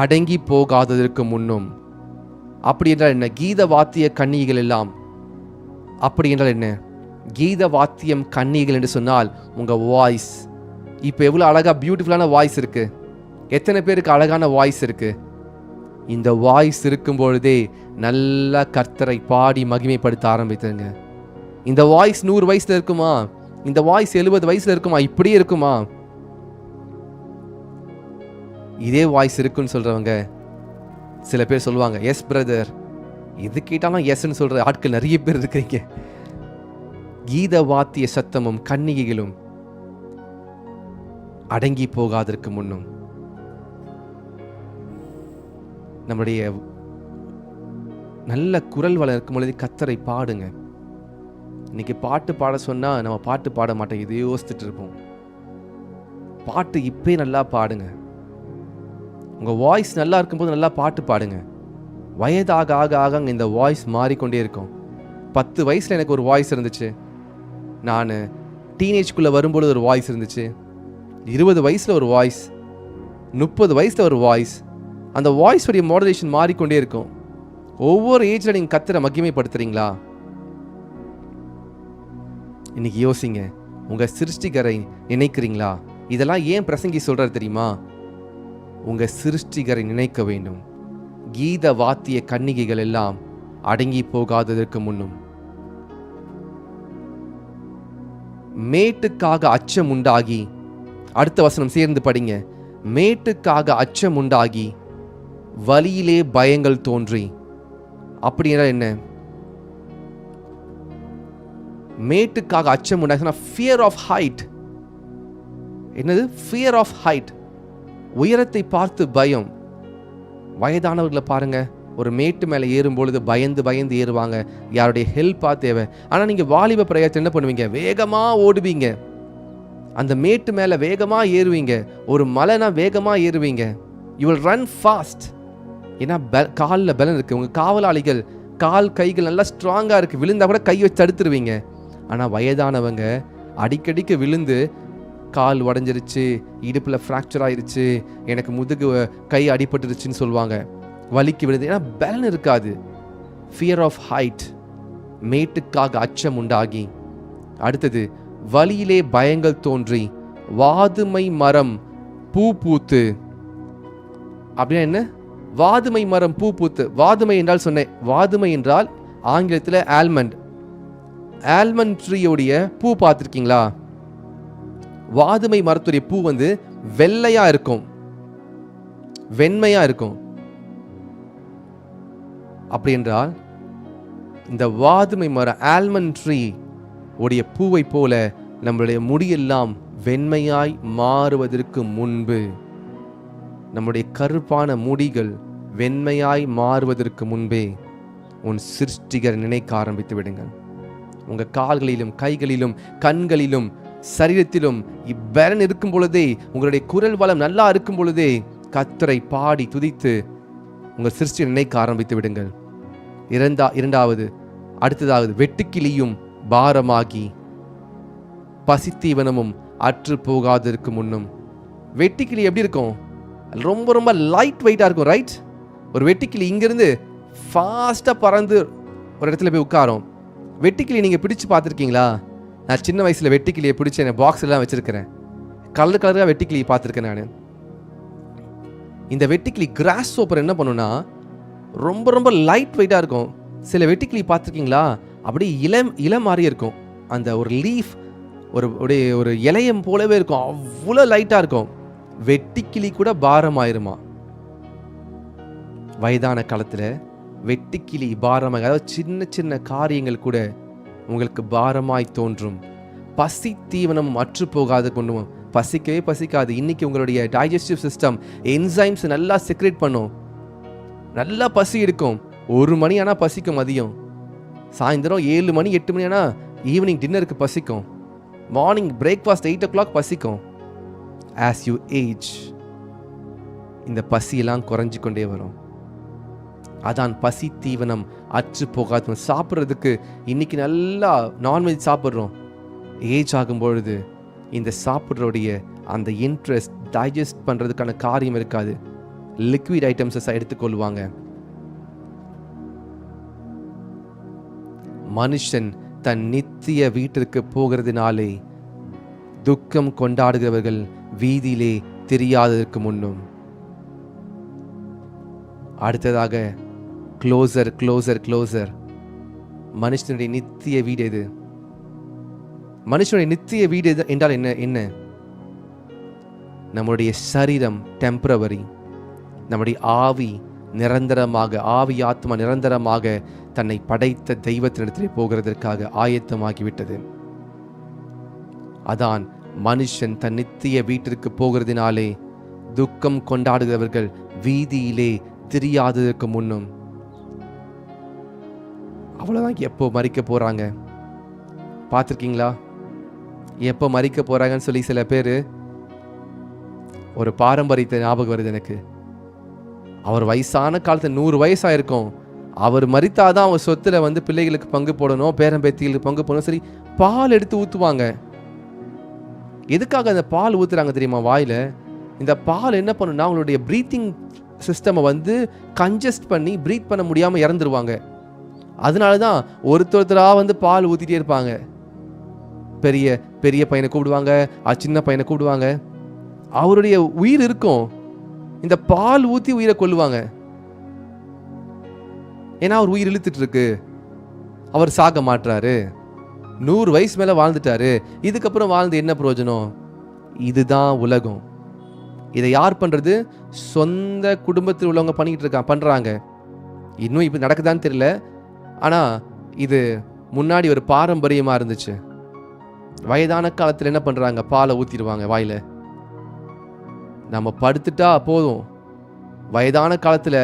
[SPEAKER 1] அடங்கி போகாததற்கு முன்னும். அப்படி என்றால் என்ன? கீத வாத்திய கன்னிகைகள் எல்லாம் அப்படி என்றால் என்ன? கீத வாத்தியம் கன்னிகைகள் என்று சொன்னால் உங்க வாய்ஸ். இப்போ எவ்வளோ அழகா பியூட்டிஃபுல்லான வாய்ஸ் இருக்கு. எத்தனை பேருக்கு அழகான வாய்ஸ் இருக்கு? இந்த வாய்ஸ் இருக்கும் பொழுதே நல்லா கர்த்தரை பாடி மகிமைப்படுத்த ஆரம்பித்துங்க. இந்த வாய்ஸ் 100 வயசுல இருக்குமா? இந்த வாய்ஸ் 70 வயசுல இருக்குமா? இப்படியே இருக்குமா? இதே வாய்ஸ் இருக்குன்னு சொல்றவங்க சில பேர் சொல்லுவாங்க, எஸ் பிரதர். எது கேட்டாலும் எஸ்ன்னு சொல்ற ஆட்கள் நிறைய பேர் இருக்கீங்க. கீத வாத்திய சத்தமும் கன்னிகைகளும் அடங்கி போகாதற்கு முன்னும். நம்முடைய நல்ல குரல் வளம் இருக்கும் பொழுது கர்த்தரை பாடுங்க. இன்னைக்கு பாட்டு பாட சொன்னா நம்ம பாட்டு பாட மாட்டோம், இதை யோசிச்சுட்டு இருப்போம். பாட்டு இப்பே நல்லா பாடுங்க. உங்க வாய்ஸ் நல்லா இருக்கும்போது நல்லா பாட்டு பாடுங்க. வயதாக ஆக ஆக இந்த வாய்ஸ் மாறிக்கொண்டே இருக்கும். 10 வயசுல எனக்கு ஒரு வாய்ஸ் இருந்துச்சு. நான் டீனேஜ்குள்ளே வரும்பொழுது ஒரு வாய்ஸ் இருந்துச்சு. 20 வயசில் ஒரு வாய்ஸ், 30 வயசில் ஒரு வாய்ஸ். அந்த வாய்ஸ் உடைய மாடுலேஷன் மாறிக்கொண்டே இருக்கும். ஒவ்வொரு ஏஜில் நீங்கள் கர்த்தரை மகிமைப்படுத்துறீங்களா? இன்னைக்கு யோசிங்க, உங்கள் சிருஷ்டிகரை நினைக்கிறீங்களா? இதெல்லாம் ஏன் பிரசங்கி சொல்கிறார் தெரியுமா? உங்கள் சிருஷ்டிகரை நினைக்க வேண்டும். கீத வாத்திய கன்னிகைகள் எல்லாம் அடங்கி போகாததற்கு முன்னும். மேட்டுக்காக அச்சம் உண்டாகி. அடுத்த வசனம் சேர்ந்து படிங்க. மேட்டுக்காக அச்சம் உண்டாகி வழியிலே பயங்கள் தோன்றி. அப்படின்னா என்ன? மேட்டுக்காக அச்சம் உண்டாகினா ஃபியர் ஆஃப் ஹைட். என்னது? Fear of height. உயரத்தை பார்த்து பயம். வயதானவர்களை பாருங்க, ஒரு மேட்டு மேலே ஏறும்பொழுது பயந்து பயந்து ஏறுவாங்க. யாருடைய ஹெல்ப்பா தேவை. ஆனால் நீங்கள் வாலிப பிரயாசம் என்ன பண்ணுவீங்க? வேகமாக ஓடுவீங்க. அந்த மேட்டு மேலே வேகமாக ஏறுவீங்க. ஒரு மலைனா வேகமாக ஏறுவீங்க. You will run fast. ஏன்னா காலில் பலன் இருக்குது. உங்கள் காவலாளிகள் கால் கைகள் நல்லா ஸ்ட்ராங்காக இருக்குது, விழுந்தால் கூட கை வச்சு தடுத்துருவீங்க. ஆனால் வயதானவங்க அடிக்கடிக்கு விழுந்து கால் உடஞ்சிருச்சு, இடுப்பில் ஃப்ராக்சர் ஆயிடுச்சு, எனக்கு முதுகு கை அடிபட்டுருச்சுன்னு சொல்லுவாங்க. வலிக்கு விழுது, ஏன்னா பலன் இருக்காது. ஃபியர் ஆஃப் ஹைட், மேட்டுக்காக அச்சம் உண்டாகி. அடுத்தது வழியிலே பயங்கள் தோன்றி வாதுமை மரம் பூ பூத்து. அப்படின்னா என்ன? வாதுமை மரம் பூ பூத்து. வாதுமை என்றால் சொன்னேன், வாதுமை என்றால் ஆங்கிலத்தில் ஆல்மண்ட். ஆல்மண்ட் ட்ரீயோடைய பூ பார்த்துருக்கீங்களா? வாதுமை மரத்துடைய பூ வந்து வெள்ளையா இருக்கும், வெண்மையா இருக்கும். அப்படி என்றால் இந்த வாதுமை மரம் ஆல்மண்ட் ட்ரீ உடைய பூவை போல நம்மளுடைய முடியெல்லாம் வெண்மையாய் மாறுவதற்கு முன்பு, நம்முடைய கருப்பான முடிகள் வெண்மையாய் மாறுவதற்கு முன்பே உன் சிருஷ்டிகர் நினைக்க ஆரம்பித்து விடுங்கள். உங்க கால்களிலும் கைகளிலும் கண்களிலும் சரீரத்திலும் இப்பலன் இருக்கும் பொழுதே, உங்களுடைய குரல் வளம் நல்லா இருக்கும் பொழுதே கர்த்தரை பாடி துதித்து உங்கள் சிருஷ்டியை நினைக்க ஆரம்பித்து விடுங்கள். அடுத்ததாவது வெட்டுக்கிளியும் பாரமாகி பசித்தீவனமும் அற்று போகாததற்கு முன்னும். வெட்டுக்கிளி எப்படி இருக்கும்? ரொம்ப ரொம்ப லைட் வெயிட்டாக இருக்கும், ரைட்? ஒரு வெட்டுக்கிளி இங்கிருந்து ஃபாஸ்ட்டாக பறந்து ஒரு இடத்துல போய் உட்காரும். வெட்டுக்கிளி நீங்கள் பிடிச்சு பார்த்துருக்கீங்களா? நான் சின்ன வயசில் வெட்டுக்கிளியை பிடிச்சி என் பாக்ஸ்லாம் வச்சுருக்கிறேன். கலர் கலராக வெட்டுக்கிளியை பார்த்துருக்கேன் நான். இந்த வெட்டுக்கிளி கிராஸ் சோப்பர் என்ன பண்ணுன்னா ரொம்ப ரொம்ப லைட் வெயிட்டாக இருக்கும். சில வெட்டுக்கிளி பார்த்துருக்கீங்களா? அப்படி இளம் மாதிரி இருக்கும். அந்த ஒரு லீஃப் ஒரு இலையம் போலவே இருக்கும், அவ்வளோ லைட்டாக இருக்கும். வெட்டுக்கிளி கூட பாரமாயிருமா? வயதான காலத்தில் வெட்டுக்கிளி பாரமாக, அதாவது சின்ன சின்ன காரியங்கள் கூட உங்களுக்கு பாரமாய் தோன்றும். பசி தீவனம் அற்று போகாது கொண்டு பசிக்கவே பசிக்காது. இன்னைக்கு உங்களுடைய டைஜஸ்டிவ் சிஸ்டம் என்சைம்ஸ் நல்லா செக்ரேட் பண்ணும், நல்லா பசி எடுக்கும். 1 மணி ஆனால் பசிக்கும், மதியம் சாயந்தரம் 7 மணி 8 மணி ஆனால் ஈவினிங் டின்னருக்கு பசிக்கும், மார்னிங் பிரேக்ஃபாஸ்ட் 8 o'clock பசிக்கும். ஆஸ் யூ ஏஜ் இந்த பசியெல்லாம் குறைஞ்சி கொண்டே வரும். அதான் பசி தீவனம் அற்று போகாது. சாப்பிட்றதுக்கு இன்னைக்கு நல்லா நான்வெஜ் சாப்பிட்றோம். ஏஜ் ஆகும் பொழுது இந்த சாப்பிட்றோடைய அந்த இன்ட்ரெஸ்ட் டைஜஸ்ட் பண்ணுறதுக்கான காரியம் இருக்காது. லிக்விட் ஐட்டம்ஸை எடுத்துக்கொள்வாங்க. மனுஷன் தன் நித்திய வீட்டிற்கு போகிறதுனாலே துக்கம் கொண்டாடுகிறவர்கள் வீதியிலே தெரியாததற்கு முன்னும். அடுத்ததாக க்ளோசர் க்ளோசர் க்ளோசர். மனுஷனுடைய நித்திய வீடு எது? மனுஷனுடைய நித்திய வீடு என்றால் என்ன? நம்முடைய சரீரம் டெம்பரவரி, நம்முடைய ஆவி நிரந்தரமாக, ஆவி ஆத்மா நிரந்தரமாக தன்னை படைத்த தெய்வத்தினிடத்திலே போகிறதற்காக ஆயத்தமாகிவிட்டது. அதான் மனுஷன் தன் நித்திய வீட்டிற்கு போகிறதினாலே துக்கம் கொண்டாடுகிறவர்கள் வீதியிலே தெரியாததற்கு முன்னும். அவ்வளோதான். எப்போ மறிக்க போறாங்க பார்த்துருக்கீங்களா? எப்போ மறிக்க போறாங்கன்னு சொல்லி சில பேர், ஒரு பாரம்பரியத்தை ஞாபகம் வருது எனக்கு. அவர் வயசான காலத்தில் 100 வயசாயிருக்கும். அவர் மறித்தாதான் அவர் சொத்துல வந்து பிள்ளைகளுக்கு பங்கு போடணும், பேரம்பேத்திகளுக்கு பங்கு போடணும். சரி, பால் எடுத்து ஊற்றுவாங்க. எதுக்காக அந்த பால் ஊற்றுறாங்க தெரியுமா? வாயில் இந்த பால் என்ன பண்ணுன்னா அவங்களுடைய ப்ரீத்திங் சிஸ்டமை வந்து கன்ஜஸ்ட் பண்ணி ப்ரீத் பண்ண முடியாமல் இறந்துருவாங்க. அதனால தான் ஒருத்தராக வந்து பால் ஊற்றிட்டே இருப்பாங்க. பெரிய பெரிய பையனை கூப்பிடுவாங்க, சின்ன பையனை கூப்பிடுவாங்க. அவருடைய உயிர் இருக்கும், இந்த பால் ஊற்றி உயிரை கொல்லுவாங்க. ஏன்னா அவர் உயிர் இழுத்துட்டு இருக்கு. அவர் சாக மாட்டாரு. 100 வயசு மேலே வாழ்ந்துட்டாரு. இதுக்கப்புறம் வாழ்ந்து என்ன பிரயோஜனம்? இதுதான் உலகம். இதை யார் பண்றது? சொந்த குடும்பத்தில் உள்ளவங்க பண்றாங்க. இன்னும் இப்போ நடக்குதான்னு தெரியல. ஆனால் இது முன்னாடி ஒரு பாரம்பரியமாக இருந்துச்சு. வயதான காலத்தில் என்ன பண்ணுறாங்க? பாலை ஊற்றிடுவாங்க வாயில். நம்ம படுத்துட்டா போதும், வயதான காலத்தில்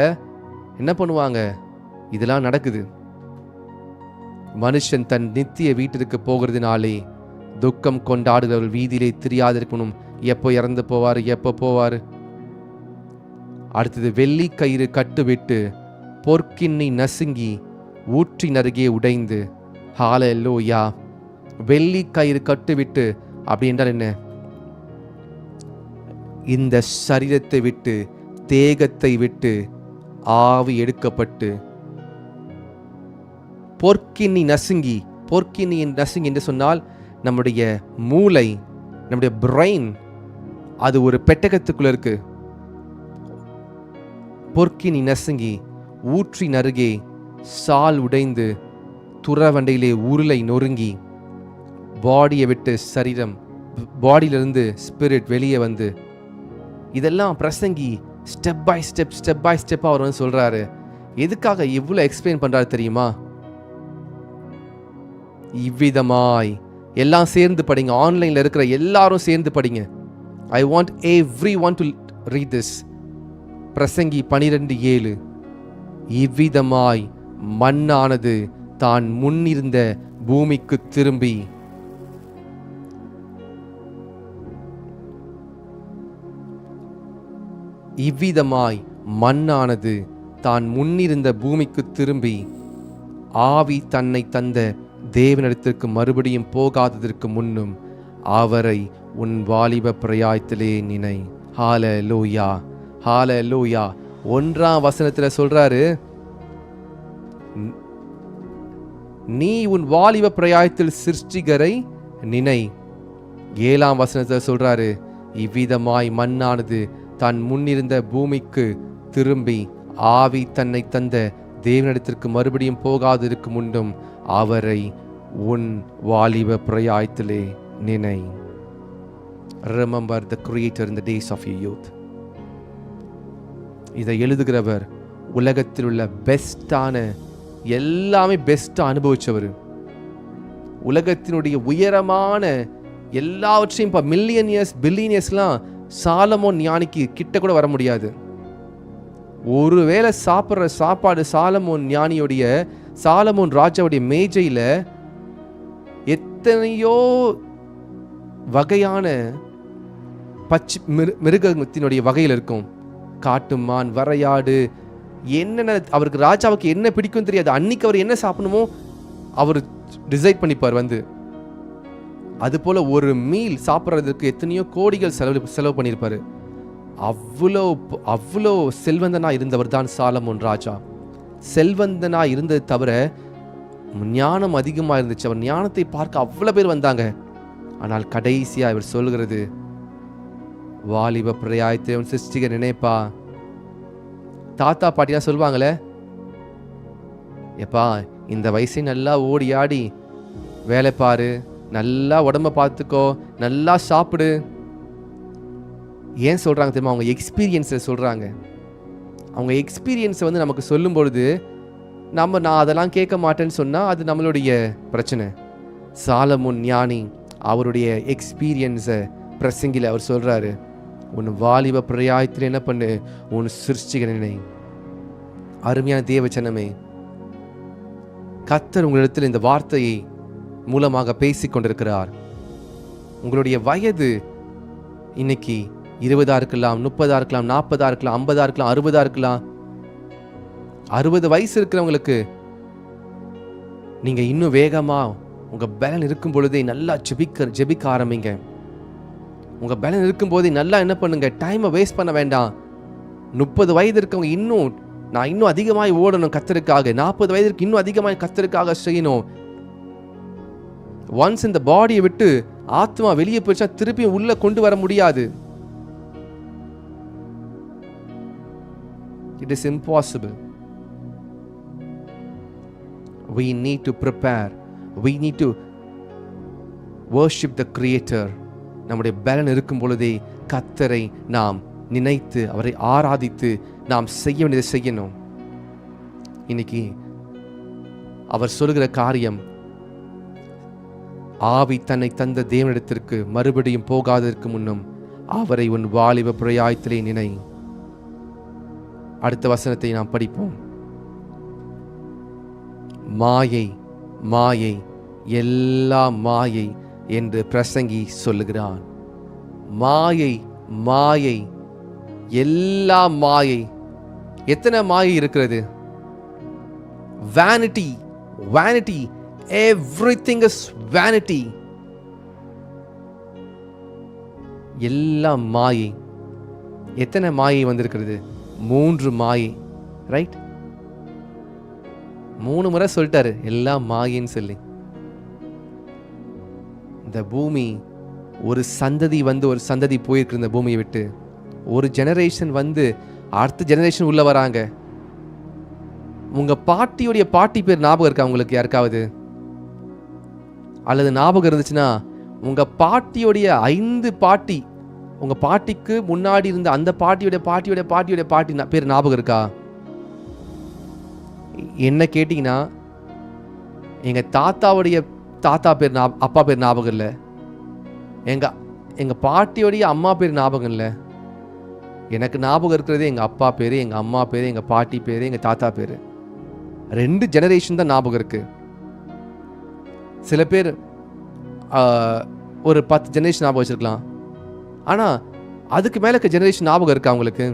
[SPEAKER 1] என்ன பண்ணுவாங்க? இதெல்லாம் நடக்குது. மனுஷன் தன் நித்திய வீட்டிற்கு போகிறதுனாலே துக்கம் கொண்டாடுகிறவர்கள் வீதியிலே தெரியாதிருக்கணும். எப்போ இறந்து போவார், எப்போ போவார். அடுத்தது வெள்ளி கயிறு கட்டுவிட்டு பொற்கிண்ணி நசுங்கி ஊற்றின் அருகே உடைந்து. ஹல்லேலூயா. வெள்ளி கயிறு கட்டுவிட்டு அப்படி என்றால் என்ன? இந்த சரீரத்தை விட்டு, தேகத்தை விட்டு ஆவி எடுக்கப்பட்டு பொற்கிண்ணி நசுங்கி. பொற்கிண்ணி நசுங்கி என்று சொன்னால் நம்முடைய மூளை, நம்முடைய பிரெயின், அது ஒரு பெட்டகத்துக்குள்ள இருக்கு. பொற்கிண்ணி நசுங்கி ஊற்றின் அருகே சால் உடைந்து துறவண்டையிலே உருளை நொறுங்கி பாடியை விட்டு சரீரம், பாடியிலிருந்து ஸ்பிரிட் வெளியே வந்து. இதெல்லாம் பிரசங்கி ஸ்டெப் பை ஸ்டெப் அவர் வந்து சொல்றாரு. எதுக்காக இவ்வளவு எக்ஸ்பிளைன் பண்றாரு தெரியுமா? இவ்விதமாய் எல்லாம் சேர்ந்து படிங்க. ஆன்லைன்ல இருக்கிற எல்லாரும் சேர்ந்து படிங்க. I want everyone to read this. பிரசங்கி 12:7. இவ்விதமாய் மண்ணானது தான் முன்னிருந்த பூமிக்கு திரும்பி. இவ்விதமாய் மண்ணானது தான் முன்னிருந்த பூமிக்கு திரும்பி ஆவி தன்னை தந்த தேவனிடத்திற்கு மறுபடியும் போகாததற்கு முன்னும் அவரை உன் வாலிப பிரயாயத்திலே நினை. ஹல்லேலூயா, ஹல்லேலூயா. 1ஆம் வசனத்தில் சொல்றாரு, நீ உன் வாலிப பிரயாயத்தில் சிருஷ்டிகரை நினை. 7ஆம் வசனத்தில் சொல்றாரு, இவ்விதமாய் மண்ணானது தான் முன்னிருந்த பூமிக்கு திரும்பி ஆவி தன்னை தந்த தேவனிடத்திற்கு மறுபடியும் போகாதிருக்கும் முன்னும் அவரை உன் வாலிப பிரயாயத்திலே நினை. Remember the Creator in the days of your youth. இதை எழுதுகிறவர் உலகத்தில் உள்ள பெஸ்டான, எல்லாமே பெஸ்டா அனுபவிச்சவர், உலகத்தினுடைய உயரமான எல்லாவற்றையும் மில்லியன் இயர்ஸ் பில்லியன் சாலமோன் ஞானிக்கு கிட்ட கூட வர முடியாது. ஒருவேளை சாப்பிட்ற சாப்பாடு சாலமோன் ராஜாவுடைய மேஜையில் எத்தனையோ வகையான மிருகத்தினுடைய வகையில் இருக்கும். காட்டுமான், வரையாடு, என்னென்ன அவருக்கு ராஜாவுக்கு என்ன பிடிக்கும் தெரியாது. அன்னைக்கு அவர் என்ன சாப்பிடணுமோ அவர் டிசைட் பண்ணிப்பார். அது போல ஒரு மீல் சாப்பிட்றதுக்கு எத்தனையோ கோடிகள் செலவு பண்ணியிருப்பாரு. அவ்வளோ செல்வந்தனா இருந்தவர் தான் சாலமோன் ராஜா. செல்வந்தனா இருந்தது தவிர ஞானம் அதிகமாக இருந்துச்சு. அவர் ஞானத்தை பார்க்க அவ்வளோ பேர் வந்தாங்க. ஆனால் கடைசியா இவர் சொல்கிறது, வாலிப பிரயாயத்தை சிருஷ்டிக நினைப்பா. தாத்தா பாட்டினா சொல்லுவாங்களே, எப்பா இந்த வயசை நல்லா ஓடி ஆடி வேலை பாரு, நல்லா உடம்ப பார்த்துக்கோ, நல்லா சாப்பிடு. ஏன் சொல்றாங்க தெரியுமா? அவங்க எக்ஸ்பீரியன்ஸை சொல்றாங்க. அவங்க எக்ஸ்பீரியன்ஸை நமக்கு சொல்லும் பொழுது நான் அதெல்லாம் கேட்க மாட்டேன்னு சொன்னா அது நம்மளுடைய பிரச்சனை. சாலமோன் ஞானி அவருடைய எக்ஸ்பீரியன்ஸை பிரசங்கில அவர் சொல்றாரு, உன் வாலிப பிரயாயத்தில் என்ன பண்ணு, உன் சிருஷ்டிகனை. அருமையான தேவச்சனமே, கர்த்தர் உங்களிடத்தில் இந்த வார்த்தையை மூலமாக பேசிக் கொண்டிருக்கிறார். உங்களுடைய வயது இன்னைக்கு 20 இருக்கலாம், 30 இருக்கலாம், 40 இருக்கலாம், 50 இருக்கலாம், 60 இருக்கலாம். 60 வயசு இருக்கிறவங்களுக்கு நீங்க இன்னும் வேகமா உங்க பலன் இருக்கும் பொழுதே நல்லா ஜெபிக்க ஆரம்பிங்க. உங்க பலன் இருக்கும் போதே நல்லா என்ன பண்ணுங்க, டைமை வேஸ்ட் பண்ண வேண்டாம். 30 வயது இருக்கவங்க நான் இன்னும் அதிகமாய் ஓடணும் கர்த்தருக்காக. 40 வயதிற்கு இன்னும் அதிகமாய் கர்த்தருக்காக செய்யணும். ஒன்ஸ் இந்த பாடியை விட்டு ஆத்மா வெளியே போயிடுச்சா திருப்பி உள்ள கொண்டு வர முடியாது. It is impossible. We need to prepare. We need to worship the Creator. நம்முடைய பலன் இருக்கும் பொழுதே கர்த்தரை நாம் நினைத்து அவரை ஆராதித்து நாம் செய்ய வேண்டியதை செய்யணும். இன்னைக்கு அவர் சொல்லுகிற காரியம், ஆவி தன்னை தந்த தேவனிடத்திற்கு மறுபடியும் போகாததற்கு முன்னும் அவரை உன் வாலிப பிரயாயத்திலே நினை. அடுத்த வசனத்தை நாம் படிப்போம். மாயை மாயை எல்லா மாயை என்று பிரசங்கி சொல்லுகிறான். மாயை மாயை எல்லா மாயை. எத்தனை மாயை இருக்கிறது? vanity, vanity, everything is vanity. எல்லாம் மாயை. எத்தனை மாயை வந்திருக்கிறது? 3 மாயை. ரைட்? 3 முறை சொல்லிட்டாரு எல்லாம் மாயின்னு சொல்லி. இந்த பூமி ஒரு சந்ததி வந்து ஒரு சந்ததி போயிருக்கு. இந்த பூமியை விட்டு ஒரு ஜெனரேஷன் வந்து அடுத்த ஜெனரேஷன் உள்ள வராங்க. உங்க பாட்டியுடைய பாட்டி பேர் ஞாபகம் இருக்கா உங்களுக்கு யாருக்காவது? அல்லது ஞாபகம் இருந்துச்சுன்னா உங்க பாட்டியுடைய 5 பாட்டி, உங்க பாட்டிக்கு முன்னாடி இருந்த அந்த பாட்டியுடைய பாட்டியுடைய பாட்டியுடைய பாட்டி பேர் ஞாபகம் இருக்கா? என்ன கேட்டீங்கன்னா எங்க தாத்தாவுடைய தாத்தா பேர் அப்பா பேர் ஞாபகம் இல்லை. எங்க பாட்டியோடைய அம்மா பேர் ஞாபகம் இல்லை. எனக்கு ஞாபகம் இருக்கிறது எங்க அப்பா பேரு, எங்க அம்மா பேரு, எங்க பாட்டி பேரு, எங்க தாத்தா பேரு. 2 ஜெனரேஷன் தான் ஞாபகம் இருக்கு. சில பேர் ஒரு 10 ஜெனரேஷன் ஞாபகம் வச்சிருக்கலாம். ஆனா அதுக்கு மேல ஜெனரேஷன் ஞாபகம் இருக்கா உங்களுக்கு?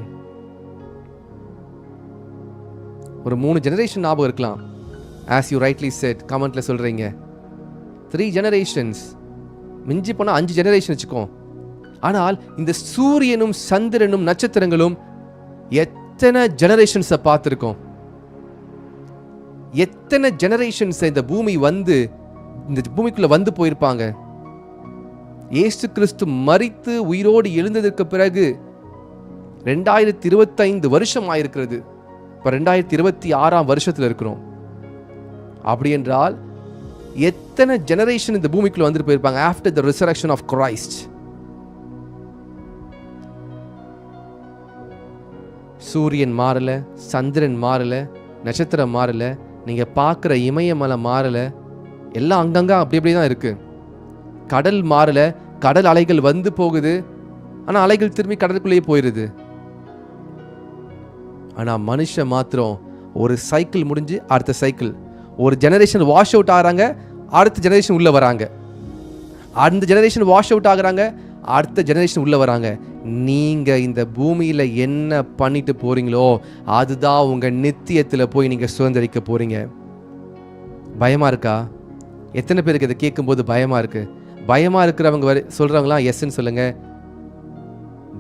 [SPEAKER 1] ஒரு 3 ஜெனரேஷன் ஞாபகம் இருக்கலாம். as you rightly said, கமெண்ட்ல சொல்றீங்க 3 generations, மிஞ்சி போனா 5 ஜெனரேஷன் வச்சுக்கோ. ஆனால் இந்த சூரியனும் சந்திரனும் நட்சத்திரங்களும் எத்தனை ஜெனரேஷன்ஸை பார்த்துருக்கோம்? எத்தனை ஜெனரேஷன்ஸ் இந்த பூமி வந்து இந்த பூமிக்குள்ள வந்து போயிருப்பாங்க. இயேசு கிறிஸ்து மரித்து உயிரோடு எழுந்ததற்கு பிறகு 2025 வருஷம் ஆயிருக்கிறது. இப்போ 2026 வருஷத்துல இருக்கிறோம். அப்படி என்றால் எத்தனை ஜெனரேஷன் இந்த பூமிக்குள்ள வந்துட்டு போயிருப்பாங்க after the resurrection of Christ. சூரியன் மாறல, சந்திரன் மாறல, நட்சத்திரம் மாறல, நீங்க பார்க்குற இமயமலை மாறல, எல்லாம் அங்கங்க அப்படி தான் இருக்கு. கடல் மாறல, கடல் அலைகள் வந்து போகுது, ஆனா அலைகள் திரும்பி கடலுக்குள்ளேயே போயிருது. ஆனா மனுஷன் மாத்திரம் ஒரு சைக்கிள் முடிஞ்சு அடுத்த சைக்கிள், ஒரு ஜெனரேஷன் வாஷ் அவுட் ஆகிறாங்க, அடுத்த ஜெனரேஷன் உள்ள வராங்க, அந்த ஜெனரேஷன் வாஷ் அவுட் ஆகுறாங்க, அடுத்த ஜெனரேஷன் உள்ள வராங்க. நீங்க இந்த பூமியில என்ன பண்ணிட்டு போறீங்களோ அதுதான் உங்க நித்தியத்துல போய் நீங்க சுதந்திரிக்க போறீங்க. பயமா இருக்கா? எத்தனை பேருக்கு இதை கேட்கும்போது பயமா இருக்கு? பயமா இருக்கிறவங்க சொல்றவங்களாம் எஸ்ன்னு சொல்லுங்க.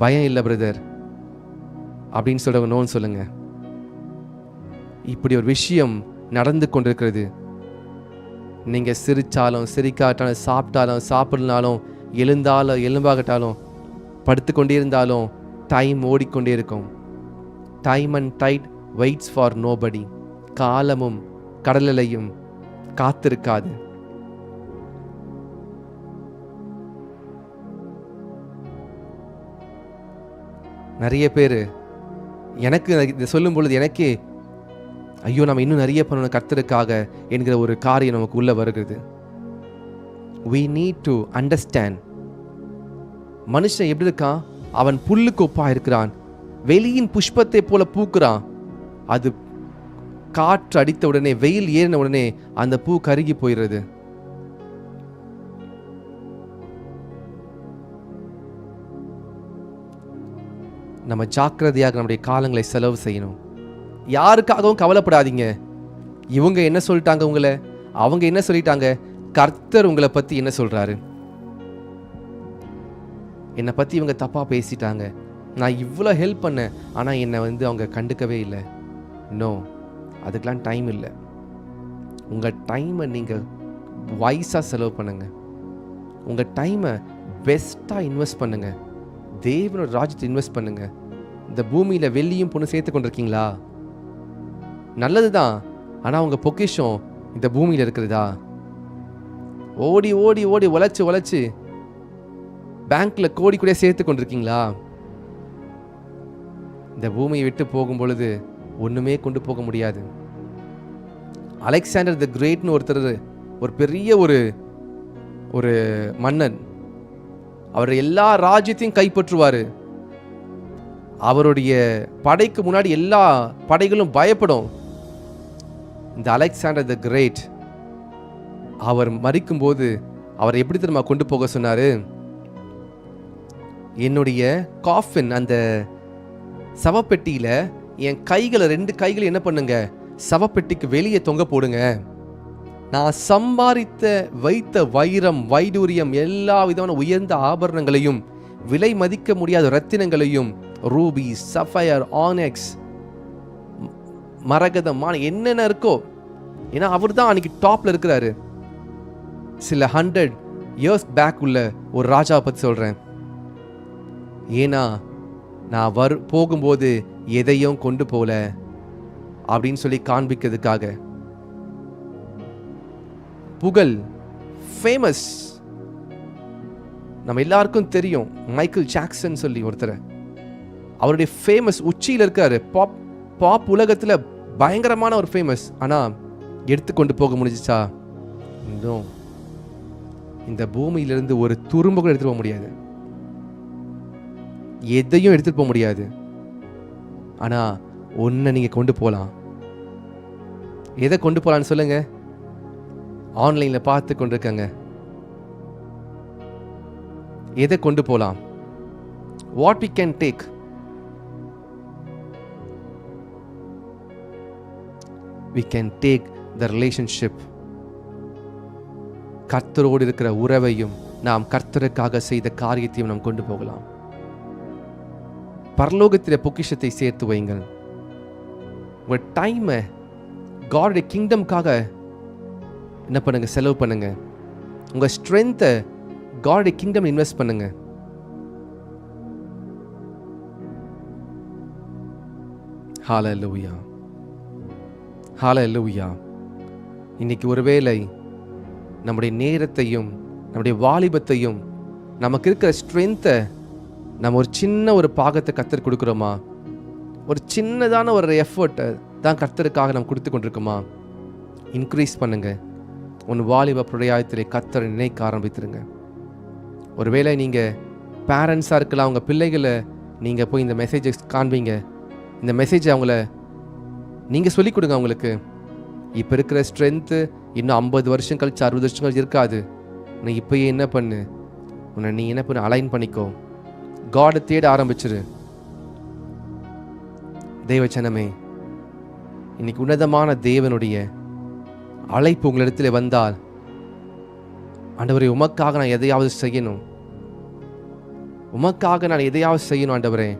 [SPEAKER 1] பயம் இல்லை பிரதர் அப்படின்னு சொல்றவங்க நோன்னு சொல்லுங்க. இப்படி ஒரு விஷயம் நடந்து கொண்டிருக்கிறது. நீங்க சிரிச்சாலும் சிரிக்காட்டாலும், சாப்பிட்டாலும் சாப்பிடனாலும், எழுந்தாலும் எலும்பாகட்டாலும், படுத்துக்கொண்டே இருந்தாலும் டைம் ஓடிக்கொண்டே இருக்கும். Time and tide waits for nobody. காலமும் கடலையும் காத்திருக்காது. நிறைய பேர் எனக்கு இதை சொல்லும் பொழுது எனக்கே ஐயோ நம்ம இன்னும் நிறைய பண்ணணும் கர்த்தருக்காக என்கிற ஒரு காரியம் நமக்கு உள்ள வருகிறது. we need to understand. மனுஷன் எப்படி இருக்கான்? அவன் புல்லுக்கு ஒப்பா இருக்கிறான், வெளியின் புஷ்பத்தை போல பூக்குறான். அது காற்று அடித்த உடனே, வெயில் ஏறின உடனே அந்த பூ கருகி போயிடுறது. நம்ம ஜாக்கிரதையாக நம்முடைய காலங்களை செலவு செய்யணும். யாருக்காகவும் கவலைப்படாதீங்க. இவங்க என்ன சொல்லிட்டாங்க உங்களை, அவங்க என்ன சொல்லிட்டாங்க, கர்த்தர் உங்களை பத்தி என்ன சொல்றாரு? என்னை பத்தி இவங்க தப்பா பேசிட்டாங்க, நான் இவ்வளோ ஹெல்ப் பண்ணேன், ஆனா என்னை அவங்க கண்டுக்கவே இல்லை. நோ, அதுக்கெல்லாம் டைம் இல்லை. உங்க டைமை நீங்க வைஸா செலவு பண்ணுங்க. உங்க டைமை பெஸ்டா இன்வெஸ்ட் பண்ணுங்க. தேவனோட ராஜ்யத்தை இன்வெஸ்ட் பண்ணுங்க. இந்த பூமியில வெள்ளியும் பொண்ணு சேர்த்து கொண்டிருக்கீங்களா? நல்லதுதான். ஆனா உங்க பொக்கிஷம் இந்த பூமியில இருக்கிறதா? ஓடி ஓடி ஓடி உழைச்சு உழைச்சு பேங்க்ல கோடி கூட சேர்த்து கொண்டிருக்கீங்களா? இந்த பூமியை விட்டு போகும் பொழுது ஒண்ணுமே கொண்டு போக முடியாது. அலெக்சாண்டர் தி கிரேட்னு ஒருத்தர், ஒரு பெரிய ஒரு மன்னன். அவர் எல்லா ராஜ்யத்தையும் கைப்பற்றுவாரு. அவருடைய படைக்கு முன்னாடி எல்லா படைகளும் பயப்படும். இந்த அலெக்சாண்டர் தி கிரேட் அவர் மரிக்கும் போது அவர் எப்படி தெரியுமா கொண்டு போக சொன்னாரு? என்னுடைய காஃபின், அந்த சவப்பெட்டியில என் கைகளை 2 கைகளை என்ன பண்ணுங்க, சவப்பெட்டிக்கு வெளியே தொங்க போடுங்க. நான் சம்பாதித்த வைத்த வைரம், வைடூரியம், எல்லா விதமான உயர்ந்த ஆபரணங்களையும், விலை மதிக்க முடியாத ரத்தினங்களையும், ரூபி, சஃபயர், ஆனெக்ஸ், மரகதம், என்னென்ன இருக்கோ, ஏன்னா அவர் தான் அன்னைக்கு டாப்ல இருக்கிறாரு. சில 100 இயர்ஸ் பேக் உள்ள ஒரு ராஜாவை பற்றி சொல்றேன். ஏன்னா நான் போகும்போது எதையும் கொண்டு போல அப்படின்னு சொல்லி காண்பிக்கிறதுக்காக. புகழ், ஃபேமஸ், நம்ம எல்லாருக்கும் தெரியும். மைக்கேல் ஜாக்சன் சொல்லி ஒருத்தர், அவருடைய ஃபேமஸ் உச்சியில் இருக்காரு. பாப் உலகத்தில் பயங்கரமான ஒரு ஃபேமஸ். ஆனால் எடுத்துக்கொண்டு போக முடிஞ்சிச்சா? இன்னும் இந்த பூமியிலிருந்து ஒரு துரும்பு கூட எடுத்துட்டு போக முடியாது, எதையும் எடுத்துட்டு போக முடியாது. ஆனா ஒன்ன நீங்க கொண்டு போகலாம். எதை கொண்டு போகலான்னு சொல்லுங்க. ஆன்லைன்ல பார்த்து கொண்டிருக்காங்க, எதை கொண்டு போகலாம்? What we can take? we can take the relationship. கர்த்தரோடு இருக்கிற உறவையும், நாம் கர்த்தருக்காக செய்த காரியத்தையும் நாம் கொண்டு போகலாம். பரலோகத்திலே பொக்கிஷத்தை சேர்த்து வைங்கள். உங்க டைமை காட் கிங்டம்காக என்ன பண்ணுங்க, செலவு பண்ணுங்க. உங்க ஸ்ட்ரென்த்தை காட் கிங்டம் இன்வெஸ்ட் பண்ணுங்க. ஹalleluya, ஹalleluya. இன்னைக்கு ஒருவேளை நம்முடைய நேரத்தையும் நம்முடைய வாலிபத்தையும் நமக்கு இருக்கிற ஸ்ட்ரென்த்தை நம்ம ஒரு சின்ன ஒரு பாகத்தை கர்த்தர் கொடுக்குறோமா? ஒரு சின்னதான ஒரு எஃபர்ட்டை தான் கர்த்தருக்காக நம்ம கொடுத்து கொண்டிருக்கோமா? இன்க்ரீஸ் பண்ணுங்க. உன் வாலிப பிரயாயத்திலே கர்த்தரை நினைக்க ஆரம்பித்துருங்க. ஒருவேளை நீங்கள் பேரண்ட்ஸாக இருக்கலாம், உங்கள் பிள்ளைகளை நீங்கள் போய் இந்த மெசேஜை காண்பீங்க. இந்த மெசேஜை அவங்கள நீங்கள் சொல்லிக் கொடுங்க. அவங்களுக்கு இப்போ இருக்கிற ஸ்ட்ரென்த்து இன்னும் 50 வருஷம் கழிச்சு 60 வருஷம் கழிச்சு இருக்காது. நீ இப்போயே என்ன பண்ணு, நீ என்ன பண்ணு, அலைன் பண்ணிக்கோ. காடை தேட ஆரம்பிச்சிரு. தேவச்சனமே, இன்னைக்கு உன்னதமான தேவனுடைய அழைப்பு உங்களிடத்தில் வந்தால், ஆண்டவரே உமக்காக நான் எதையாவது செய்யணும், உமக்காக நான் எதையாவது செய்யணும் ஆண்டவரே.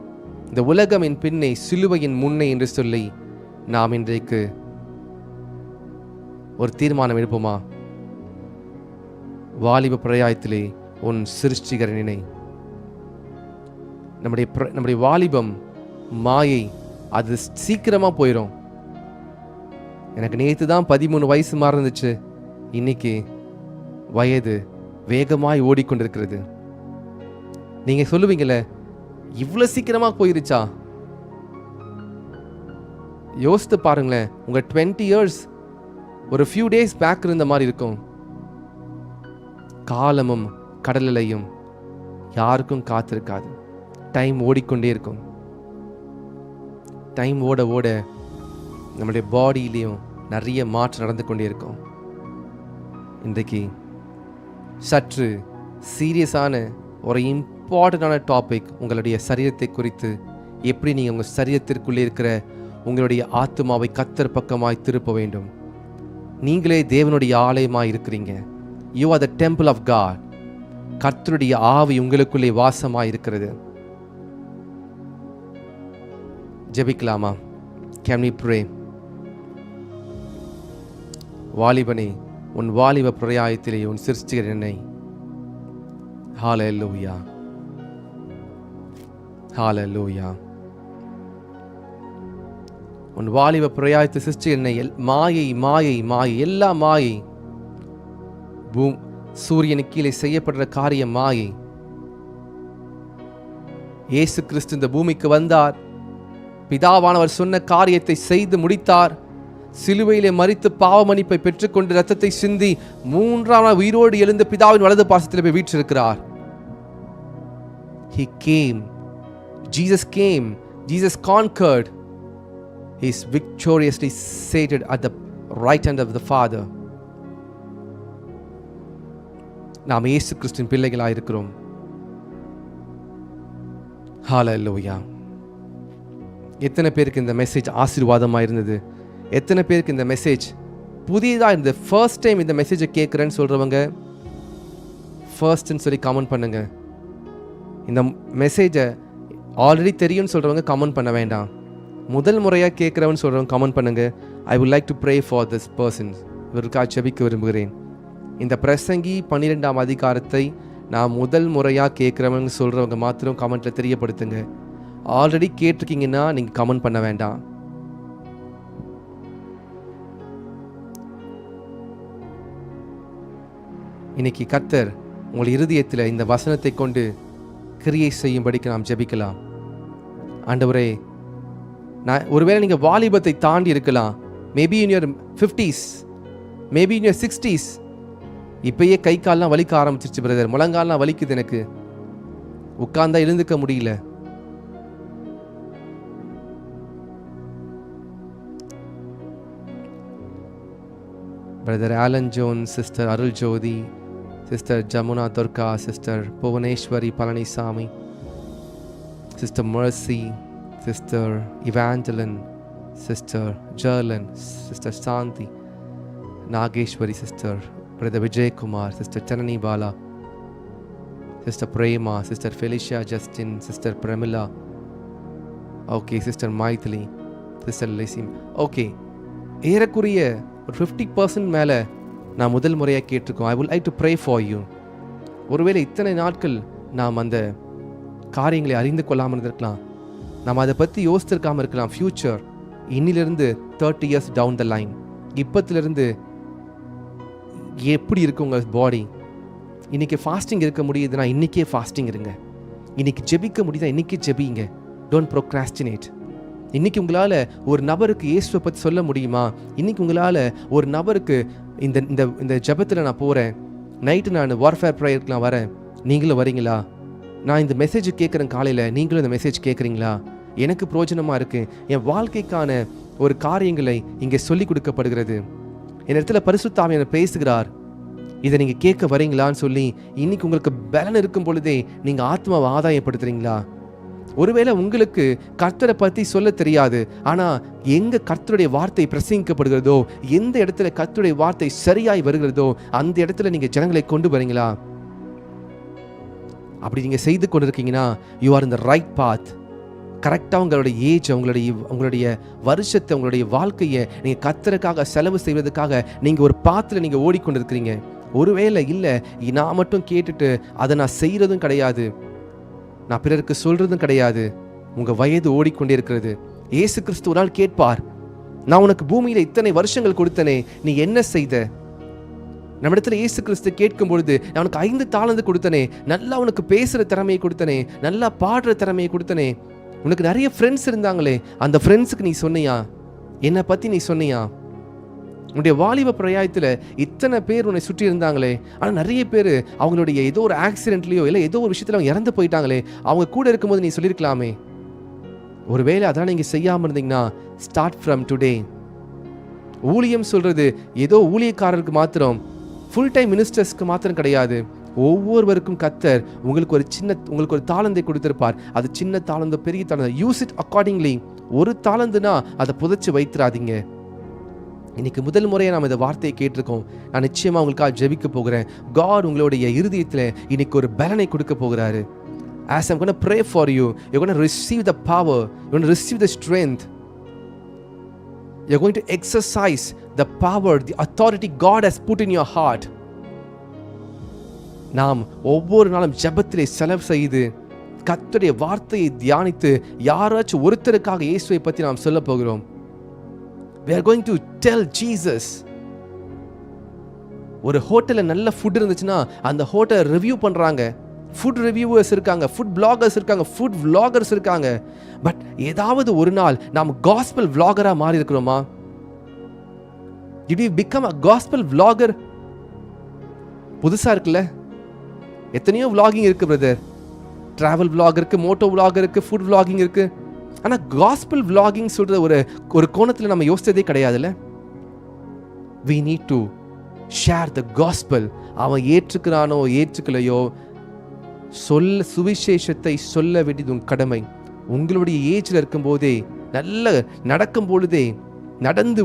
[SPEAKER 1] இந்த உலகம் என் பின்னே, சிலுவையின் முன்னே என்று சொல்லி நாம் இன்றைக்கு ஒரு தீர்மானம் எடுப்போமா? வாலிப பிரயாயத்திலே உன் சிருஷ்டிகரை நினை. நம்முடைய வாலிபம் மாயை, அது சீக்கிரமா போயிடும். எனக்கு நேற்று தான் 13 வயசு மாதிரி இருந்துச்சு, இன்னைக்கு வயது வேகமாய் ஓடிக்கொண்டிருக்கிறது. நீங்க சொல்லுவீங்களே, இவ்வளவு சீக்கிரமா போயிருச்சா? யோசித்து பாருங்களேன். உங்க 20 இயர்ஸ் ஒரு ஃபியூ டேஸ் பேக் இருந்த மாதிரி இருக்கும். காலமும் கடலையும் யாருக்கும் காத்திருக்காது. டைம் ஓடிக்கொண்டே இருக்கும். டைம் ஓட ஓட நம்முடைய பாடியிலையும் நிறைய மாற்றம் நடந்து கொண்டே இருக்கும். இன்றைக்கு சற்று சீரியஸான ஒரு இம்பார்ட்டண்டான டாபிக், உங்களுடைய சரீரத்தை குறித்து. எப்படி நீங்கள் உங்கள் சரீரத்திற்குள்ளே இருக்கிற உங்களுடைய ஆத்துமாவை கர்த்தர் பக்கமாய் திருப்ப வேண்டும். நீங்களே தேவனுடைய ஆலயமாய் இருக்கிறீங்க. You are the temple of God. கர்த்தருடைய ஆவி உங்களுக்குள்ளே வாசமாய் இருக்கிறது. ஜெபிக்கலாமா? Can we pray? வாலிபனே, உன் வாலிப பிரயாயத்திலே உன் சிருஷ்டிகர் என்னை. ஹalleluya, ஹalleluya. உன் வாலிப பிரயாயத்தை சிருஷ்டி என்னை. மாயை மாயை மாயை, எல்லா மாயை. சூரியனுக்கு கீழே செய்யப்படுற காரியம் மாயை. இயேசு கிறிஸ்து இந்த பூமிக்கு வந்தார். பிதாவானவர் சொன்ன காரியத்தை செய்து முடித்தார். சிலுவையிலே மரித்து பாவ மன்னிப்பை பெற்றுக்கொண்டு ரத்தத்தை சிந்தி 3ஆம் நாள் உயிரோடு எழுந்த பிதாவின் வலது பாசத்தில் போய் வீற்றிருக்கிறார். He came. Jesus came. Jesus conquered. He is victoriously seated at the right hand of the Father. நாம் இயேசு கிறிஸ்துவின் பிள்ளைகளாக இருக்கிறோம். ஹalleluya. எத்தனை பேருக்கு இந்த மெசேஜ் ஆசீர்வாதமாக இருந்தது? எத்தனை பேருக்கு இந்த மெசேஜ் புதியதாக இருந்தது? ஃபர்ஸ்ட் டைம் இந்த மெசேஜை கேட்குறேன்னு சொல்கிறவங்க ஃபர்ஸ்ட்ன்னு சொல்லி கமெண்ட் பண்ணுங்க. இந்த மெசேஜை ஆல்ரெடி தெரியும்னு சொல்கிறவங்க கமெண்ட் பண்ண வேண்டாம். முதல் முறையாக கேட்குறவன்னு சொல்கிறவங்க கமெண்ட் பண்ணுங்க. ஐ would like to pray for this persons. இவருக்காக ஜெபிக்க விரும்புகிறேன். இந்த பிரசங்கி 12ஆம் அதிகாரத்தை நான் முதல் முறையாக கேட்குறவங்க சொல்கிறவங்க மாத்திரம் கமெண்ட்டில் தெரியப்படுத்துங்க. ஆல்ரெடி கேட்டிருக்கீங்கன்னா நீங்கள் கமெண்ட் பண்ண வேண்டாம். இன்னைக்கு கர்த்தர் உங்கள் இருதயத்தில் இந்த வசனத்தை கொண்டு கிரியை செய்யும்படிக்கு நாம் ஜெபிக்கலாம். ஆண்டவரே, நான் ஒருவேளை நீங்கள் வாலிபத்தை தாண்டி இருக்கலாம். Maybe in your 50s, maybe in your 60s. இப்பயே கை கால்லாம் வலிக்க ஆரம்பிச்சிருச்சு பிரதர், முழங்கால்லாம் வலிக்குது, எனக்கு உட்கார்ந்தா எழுந்துக்க முடியல. Brother Alan Jones, sister Arul Jothi, sister Jamuna Durga, sister Bhuvaneswari Palanisamy, sister Mercy, sister Evangeline, sister ஜர்லன், sister Shanthi, Nageswari sister, brother Vijayakumar, sister Sanani Bala, sister Prema, sister Felicia Justin, sister Pramila, okay, sister Mythili, sister லிசிம். ஓகே, ஏறக்குறைய ஒரு 50% மேலே நான் முதல் முறையாக கேட்டிருக்கோம். I would like to pray for you. ஒருவேளை இத்தனை நாட்கள் நாம் அந்த காரியங்களை அறிந்து கொள்ளாமல் இருந்திருக்கலாம். நாம் அதை பற்றி யோசித்திருக்காமல் இருக்கலாம். ஃப்யூச்சர் இன்னிலிருந்து 30 years டவுன் த லைன், இப்பத்திலிருந்து எப்படி இருக்கு உங்கள் பாடி? இன்றைக்கி ஃபாஸ்டிங் இருக்க முடியுதுன்னா இன்றைக்கே ஃபாஸ்டிங் இருங்க. இன்றைக்கி ஜெபிக்க முடியுதா இன்றைக்கி ஜெபிங்க. Don't procrastinate. இன்றைக்கி உங்களால் ஒரு நபருக்கு இயேசுவை பற்றி சொல்ல முடியுமா? இன்றைக்கி உங்களால் ஒரு நபருக்கு இந்த இந்த இந்த ஜெபத்தில் நான் போகிறேன், நைட்டு நான் வார்ஃபேர் ப்ரேயருக்குலாம் வரேன், நீங்களும் வரீங்களா? நான் இந்த மெசேஜ் கேட்குறேன் காலையில், நீங்களும் இந்த மெசேஜ் கேட்குறீங்களா? எனக்கு பிரயோஜனமாக இருக்குது. என் வாழ்க்கைக்கான ஒரு காரியங்களை இங்கே சொல்லிக் கொடுக்கப்படுகிறது. என் இடத்துல பரிசுத்த ஆவியானவர் பேசுகிறார். இதை நீங்கள் கேட்க வரீங்களான்னு சொல்லி இன்றைக்கி உங்களுக்கு பலன் இருக்கும் பொழுதே நீங்கள் ஆத்மாவை ஆதாயப்படுத்துகிறீங்களா? ஒருவேளை உங்களுக்கு கர்த்தரை பற்றி சொல்ல தெரியாது, ஆனால் எங்கே கர்த்தருடைய வார்த்தை பிரசங்கிக்கப்படுகிறதோ, எந்த இடத்துல கர்த்தருடைய வார்த்தை சரியாய் வருகிறதோ அந்த இடத்துல நீங்கள் ஜனங்களை கொண்டு வரீங்களா? அப்படி நீங்கள் செய்து கொண்டு இருக்கீங்கன்னா you are in the right path. கரெக்டாக உங்களுடைய ஏஜ், உங்களுடைய வருஷத்தை, உங்களுடைய வாழ்க்கையை நீங்கள் கர்த்தருக்காக செலவு செய்வதற்காக நீங்கள் ஒரு பாத்தில் நீங்கள் ஓடிக்கொண்டு இருக்கிறீங்க. ஒருவேளை இல்லை, நான் மட்டும் கேட்டுட்டு அதை நான் செய்கிறதும் கிடையாது, நான் பிறருக்கு சொல்றதும் கிடையாது, உங்கள் வயது ஓடிக்கொண்டே இருக்கிறது. இயேசு கிறிஸ்து ஒரு நாள் கேட்பார், நான் உனக்கு பூமியில் இத்தனை வருஷங்கள் கொடுத்தனே, நீ என்ன செய்த? நம்மிடத்தில் இயேசு கிறிஸ்து கேட்கும் பொழுது, நான் உனக்கு 5 தாலந்து கொடுத்தனே, நல்லா உனக்கு பேசுகிற திறமையை கொடுத்தனே, நல்லா பாடுற திறமையை கொடுத்தனே, உனக்கு நிறைய ஃப்ரெண்ட்ஸ் இருந்தாங்களே, அந்த ஃப்ரெண்ட்ஸுக்கு நீ சொன்னியா? என்னை பற்றி நீ சொன்னியா? உன்னுடைய வாலிப பிரயாயத்தில் இத்தனை பேர் உன்னை சுற்றி இருந்தாங்களே, ஆனால் நிறைய பேர் அவங்களுடைய ஏதோ ஒரு ஆக்சிடென்ட்லையோ இல்லை ஏதோ ஒரு விஷயத்தில் அவங்க இறந்து போயிட்டாங்களே, அவங்க கூட இருக்கும்போது நீ சொல்லியிருக்கலாமே. ஒருவேளை அதெல்லாம் நீங்கள் செய்யாமல் இருந்தீங்கன்னா ஸ்டார்ட் ஃப்ரம் டுடே. ஊழியம் சொல்கிறது ஏதோ ஊழியக்காரருக்கு மாத்திரம், ஃபுல் டைம் மினிஸ்டர்ஸ்க்கு மாத்திரம் கிடையாது. ஒவ்வொருவருக்கும் கர்த்தர் உங்களுக்கு ஒரு தாளந்தை கொடுத்திருப்பார். அது சின்ன தாளந்தோ பெரிய தாளந்தோ, யூஸ் இட் அக்கார்டிங்லி. ஒரு தாளந்துனா அதை புதைச்சி வைத்திராதீங்க. இன்னைக்கு முதல் முறையாக நாம் இந்த வார்த்தையை கேட்டிருக்கோம். நான் நிச்சயமாக உங்களுக்காக ஜெபிக்க போகிறேன். காட் உங்களுடைய இருதயத்தில் இன்னைக்கு ஒரு பலனை கொடுக்க போகிறாரு. As I'm going to pray for you, you're going to receive the power, you're going to receive the strength, you're going to exercise the power, the authority God has put in your heart. நாம் ஒவ்வொரு நாளும் ஜெபத்திலே செலவு செய்து கர்த்தருடைய வார்த்தையை தியானித்து யாராச்சும் ஒருத்தருக்காக இயேசுவை பற்றி நாம் சொல்ல போகிறோம். We are going to tell Jesus. ஒரு ஹோட்டலில் நல்ல ஃபுட் இருந்துச்சுன்னா அந்த ஹோட்டலை ரிவ்யூ பண்ணுறாங்க. ஃபுட் ரிவ்யூவர்ஸ் இருக்காங்க, ஃபுட் பிளாகர்ஸ் இருக்காங்க, ஃபுட் விளாகர்ஸ் இருக்காங்க. பட் ஏதாவது ஒரு நாள் நாம் காஸ்பல் விளாகராக மாறி இருக்கிறோமா? Did we become a gospel vlogger? புதுசாக இருக்குல்ல, எத்தனையோ விளாகிங் இருக்குது பிரதர். ட்ராவல் விளாக் இருக்குது, மோட்டோ விளாக் இருக்குது, ஃபுட் விளாகிங் இருக்குது. ஆனால் காஸ்பல் விளாகிங் சொல்கிற ஒரு கோணத்தில் நம்ம யோசித்ததே கிடையாதுல்ல. we need to share the gospel. அவன் ஏற்றுக்கிறானோ ஏற்றுக்கலையோ சுவிசேஷத்தை சொல்ல வேண்டியது உங்கள் கடமை. உங்களுடைய ஏஜில் இருக்கும்போதே நல்ல நடக்கும் பொழுதே, நடந்து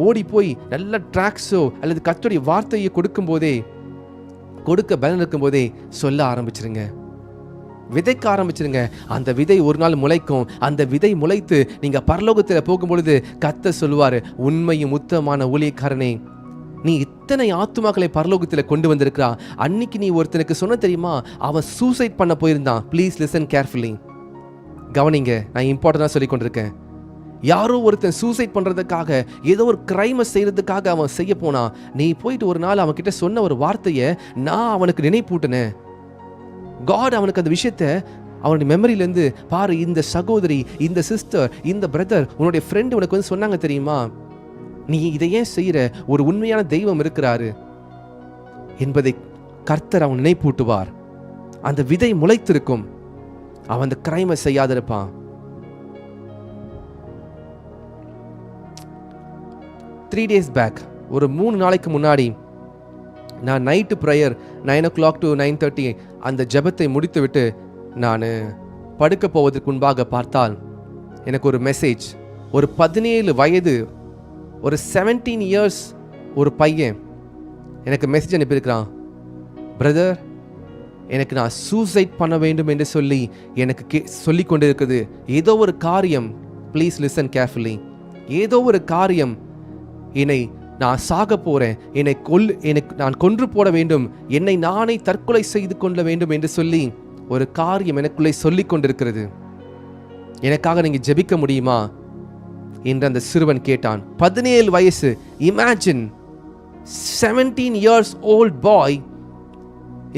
[SPEAKER 1] ஓடி போய் நல்ல ட்ராக்ஸோ அல்லது கர்த்தருடைய வார்த்தையை கொடுக்க பலன் இருக்கும் போதே சொல்ல ஆரம்பிச்சிருங்க, விதைக்க ஆரம்பிச்சிருங்க. அந்த விதை ஒரு நாள் முளைக்கும். அந்த விதை முளைத்து நீங்க பரலோகத்தில் போகும் பொழுது கர்த்தர் சொல்லுவாரு, உண்மையும் உத்தமமான ஊழியக்காரனே, நீ இத்தனை ஆத்துமாக்களை பரலோகத்தில் கொண்டு வந்திருக்கிறா. அன்னைக்கு நீ ஒருத்தனுக்கு சொன்ன தெரியுமா, அவன் சூசைட் பண்ண போயிருந்தான். Please listen carefully. கவனிங்க, நான் இம்பார்ட்டன்டா சொல்லி கொண்டிருக்கேன். யாரோ ஒருத்தன் சூசைட் பண்றதுக்காக, ஏதோ ஒரு கிரைமை செய்யறதுக்காக அவன் செய்ய போனா, நீ போயிட்டு ஒரு நாள் அவன் கிட்ட சொன்ன ஒரு வார்த்தையை நான் அவனுக்கு நினைப்பூட்டினேன். காட் அவனுக்கு அந்த விஷயத்த அவனுடைய மெமரியிலேருந்து, பாரு, இந்த சகோதரி, இந்த சிஸ்டர், இந்த பிரதர், உன்னுடைய ஃப்ரெண்டு உனக்கு வந்து சொன்னாங்க தெரியுமா, நீ இதை ஏன் செய்யற, ஒரு உண்மையான தெய்வம் இருக்கிறாரு என்பதை கர்த்தர் அவன் நினைப்பூட்டுவார். அந்த விதை முளைத்திருக்கும். அவன் அந்த கிரைமை செய்யாதிருப்பான். 3 days பேக், ஒரு 3 நாளைக்கு முன்னாடி, நான் நைட்டு ப்ரேயர் 9 o'clock to 9:30 அந்த ஜெபத்தை முடித்துவிட்டு நான் படுக்க போவதற்கு முன்பாக பார்த்தால் எனக்கு ஒரு மெசேஜ். ஒரு 17 வயது, ஒரு 17 years ஒரு பையன் எனக்கு மெசேஜ் அனுப்பியிருக்கிறான். பிரதர், எனக்கு நான் சூசைட் பண்ண வேண்டும் என்று சொல்லி எனக்கு சொல்லி கொண்டு இருக்குது. ஏதோ ஒரு காரியம், ப்ளீஸ் லிசன் கேர்ஃபுல்லி, ஏதோ ஒரு காரியம் என்னை, நான் சாக போறேன், நான் கொன்று போட வேண்டும், என்னை நானே தற்கொலை செய்து கொள்ள வேண்டும் என்று சொல்லி ஒரு காரியம் எனக்குள்ளே சொல்லிக் கொண்டிருக்கிறது. எனக்காக நீங்க ஜெபிக்க முடியுமா என்று அந்த சிறுவன் கேட்டான். 17 வயசு. Imagine, 17 years old boy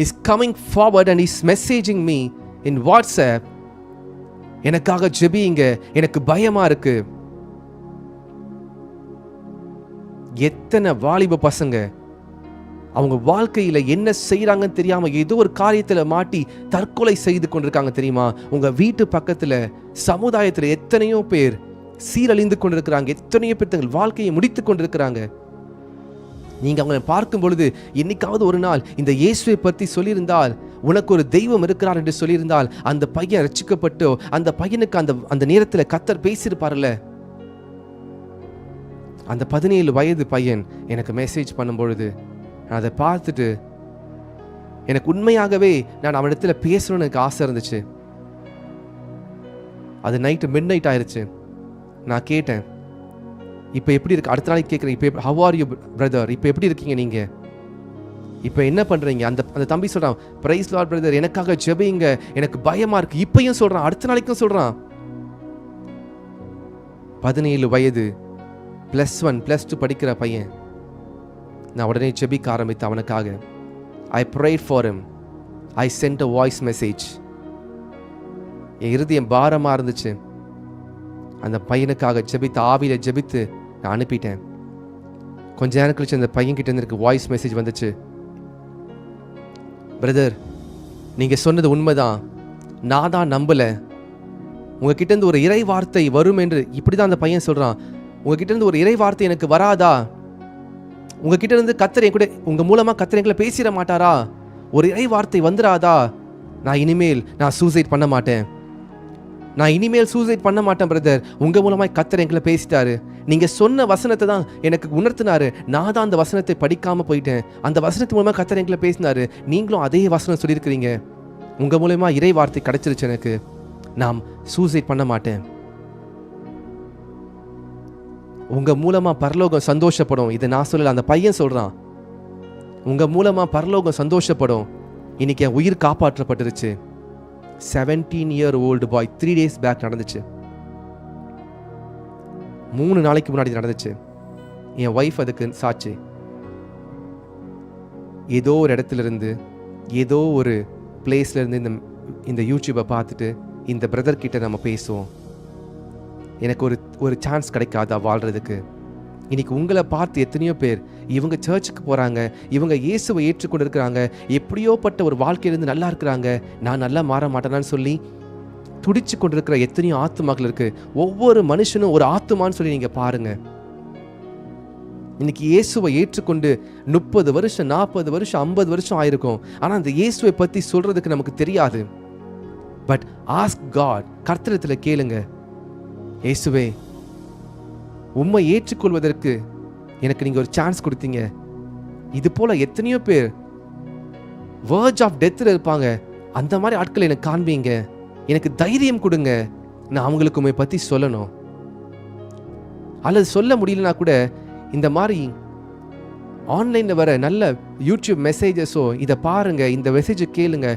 [SPEAKER 1] is coming forward and is messaging me in WhatsApp, எனக்காக ஜெபிங்க, எனக்கு பயமா இருக்கு. எத்தனை வாலிப பசங்க அவங்க வாழ்க்கையில என்ன செய்யறாங்கன்னு தெரியாம ஏதோ ஒரு காரியத்துல மாட்டி தற்கொலை செய்து கொண்டிருக்காங்க தெரியுமா? உங்க வீட்டு பக்கத்துல, சமுதாயத்துல எத்தனையோ பேர் சீரழிந்து கொண்டிருக்கிறாங்க. எத்தனையோ பேர் தங்கள் வாழ்க்கையை முடித்துக் கொண்டிருக்கிறாங்க. நீங்க அவங்களை பார்க்கும் பொழுது என்னைக்காவது ஒரு நாள் இந்த இயேசுவை பற்றி சொல்லியிருந்தால், உனக்கு ஒரு தெய்வம் இருக்கிறார் என்று சொல்லியிருந்தால், அந்த பையன் ரட்சிக்கப்பட்டோ, அந்த பையனுக்கு அந்த நேரத்தில் கர்த்தர் பேசியிருப்பார்ல. அந்த 17 வயது பையன் எனக்கு மெசேஜ் பண்ணும் பொழுது நான் அதை பார்த்துட்டு எனக்கு உண்மையாகவே நான் அவனிடத்துல பேசணும்னு எனக்கு ஆசை இருந்துச்சு. அது நைட்டு மிட் ஆயிருச்சு. நான் கேட்டேன், இப்போ எப்படி இருக்கு? அடுத்த நாளைக்கு கேட்குறேன், இப்போ ஹவ் ஆர் யூ பிரதர், இப்போ எப்படி இருக்கீங்க நீங்க, இப்போ என்ன பண்றீங்க? அந்த தம்பி சொல்றான், பிரைஸ் லார்ட் பிரதர், எனக்காக ஜெபிங்க, எனக்கு பயமா இருக்கு. இப்பயும் சொல்றான், அடுத்த நாளைக்கும் சொல்றான். 17 வயது, +1 +2 படிக்கிற பையன். நான் உடனே ஜெபிக்க ஆரம்பித்தேன் அவனுக்காக. I prayed for him. I sent a voice message. என் இருதயம் பாரமா இருந்துச்சு. அந்த பையனுக்காக ஜெபித்து, ஆவியில ஜெபித்து நான் அனுப்பிட்டேன். கொஞ்ச நேரம் கழிச்சு அந்த பையன் கிட்ட இருந்து வாய்ஸ் மெசேஜ் வந்துச்சு. பிரதர், நீங்க சொன்னது உண்மைதான், நான் தான் நம்பல. உங்ககிட்ட இருந்து ஒரு இறை வார்த்தை வரும் என்று. இப்படிதான் அந்த பையன் சொல்றான், உங்ககிட்ட இருந்து ஒரு இறை வார்த்தை எனக்கு வராதா? உங்ககிட்ட இருந்து கர்த்தர் என் கூட, உங்க மூலமா கர்த்தர் எங்களை பேசிட மாட்டாரா? ஒரு இறை வார்த்தை வந்துடாதா? நான் சூசைட் பண்ண மாட்டேன், நான் இனிமேல் சூசைட் பண்ண மாட்டேன் பிரதர். உங்க மூலமா கர்த்தர் எங்களை பேசிட்டாரு. நீங்க சொன்ன வசனத்தை தான் எனக்கு உணர்த்தினாரு. நான் தான் அந்த வசனத்தை படிக்காம போயிட்டேன். அந்த வசனத்து மூலமா கர்த்தர் எங்களை பேசினாரு. நீங்களும் அதே வசனம் சொல்லியிருக்கிறீங்க. உங்க மூலமா இறை வார்த்தை கிடைச்சிருச்சு எனக்கு. நான் சூசைட் பண்ண மாட்டேன். உங்க மூலமா பரலோகம் சந்தோஷப்படும். இதை நான் சொல்லல, அந்த பையன் சொல்றான். உங்க மூலமா பரலோகம் சந்தோஷப்படும். இன்னைக்கு என் உயிர் காப்பாற்றப்பட்டுருச்சு. 17-year-old boy. 3 days பேக் நடந்துச்சு. 3 நாளைக்கு முன்னாடி நடந்துச்சு. என் ஒய்ஃப் அதுக்கு சாட்சி. ஏதோ ஒரு இடத்துல இருந்து, ஏதோ ஒரு பிளேஸ்ல இருந்து இந்த யூடியூபை பார்த்துட்டு இந்த பிரதர் கிட்ட நம்ம பேசுவோம். எனக்கு ஒரு சான்ஸ் கிடைக்காதா வாழ்றதுக்கு? இன்னைக்கு உங்களை பார்த்து எத்தனையோ பேர் இவங்க சர்ச்சுக்கு போறாங்க, இவங்க இயேசுவை ஏற்றுக்கொண்டு இருக்கிறாங்க, எப்படியோப்பட்ட ஒரு வாழ்க்கையிலிருந்து நல்லா இருக்கிறாங்க, நான் நல்லா மாற மாட்டேனான்னு சொல்லி துடிச்சு கொண்டிருக்கிற எத்தனையோ ஆத்துமாக்கள் இருக்கு. ஒவ்வொரு மனுஷனும் ஒரு ஆத்துமான்னு சொல்லி நீங்க பாருங்க. இன்னைக்கு இயேசுவை ஏற்றுக்கொண்டு 30 வருஷம் 40 வருஷம் 50 வருஷம் ஆயிருக்கும். ஆனா அந்த இயேசுவை பத்தி சொல்றதுக்கு நமக்கு தெரியாது. பட் ஆஸ்க் காட், கர்த்தரிடத்துல கேளுங்க, இயேசுவே, உம்மை ஏற்றுக்கொள்வதற்கு எனக்கு நீங்க ஒரு சான்ஸ் கொடுத்தீங்க. இது போல எத்தனையோ பேர் வேர்ஜ் ஆஃப் டெத்தில் இருப்பாங்க. அந்த மாதிரி ஆட்களை எனக்கு காண்பீங்க, எனக்கு தைரியம் கொடுங்க. நான் அவங்களுக்கு உண்மை பற்றி சொல்லணும். அல்லது சொல்ல முடியலனா கூட இந்த மாதிரி ஆன்லைனில் வர நல்ல யூடியூப் மெசேஜஸோ, இதை பாருங்க, இந்த மெசேஜை கேளுங்க,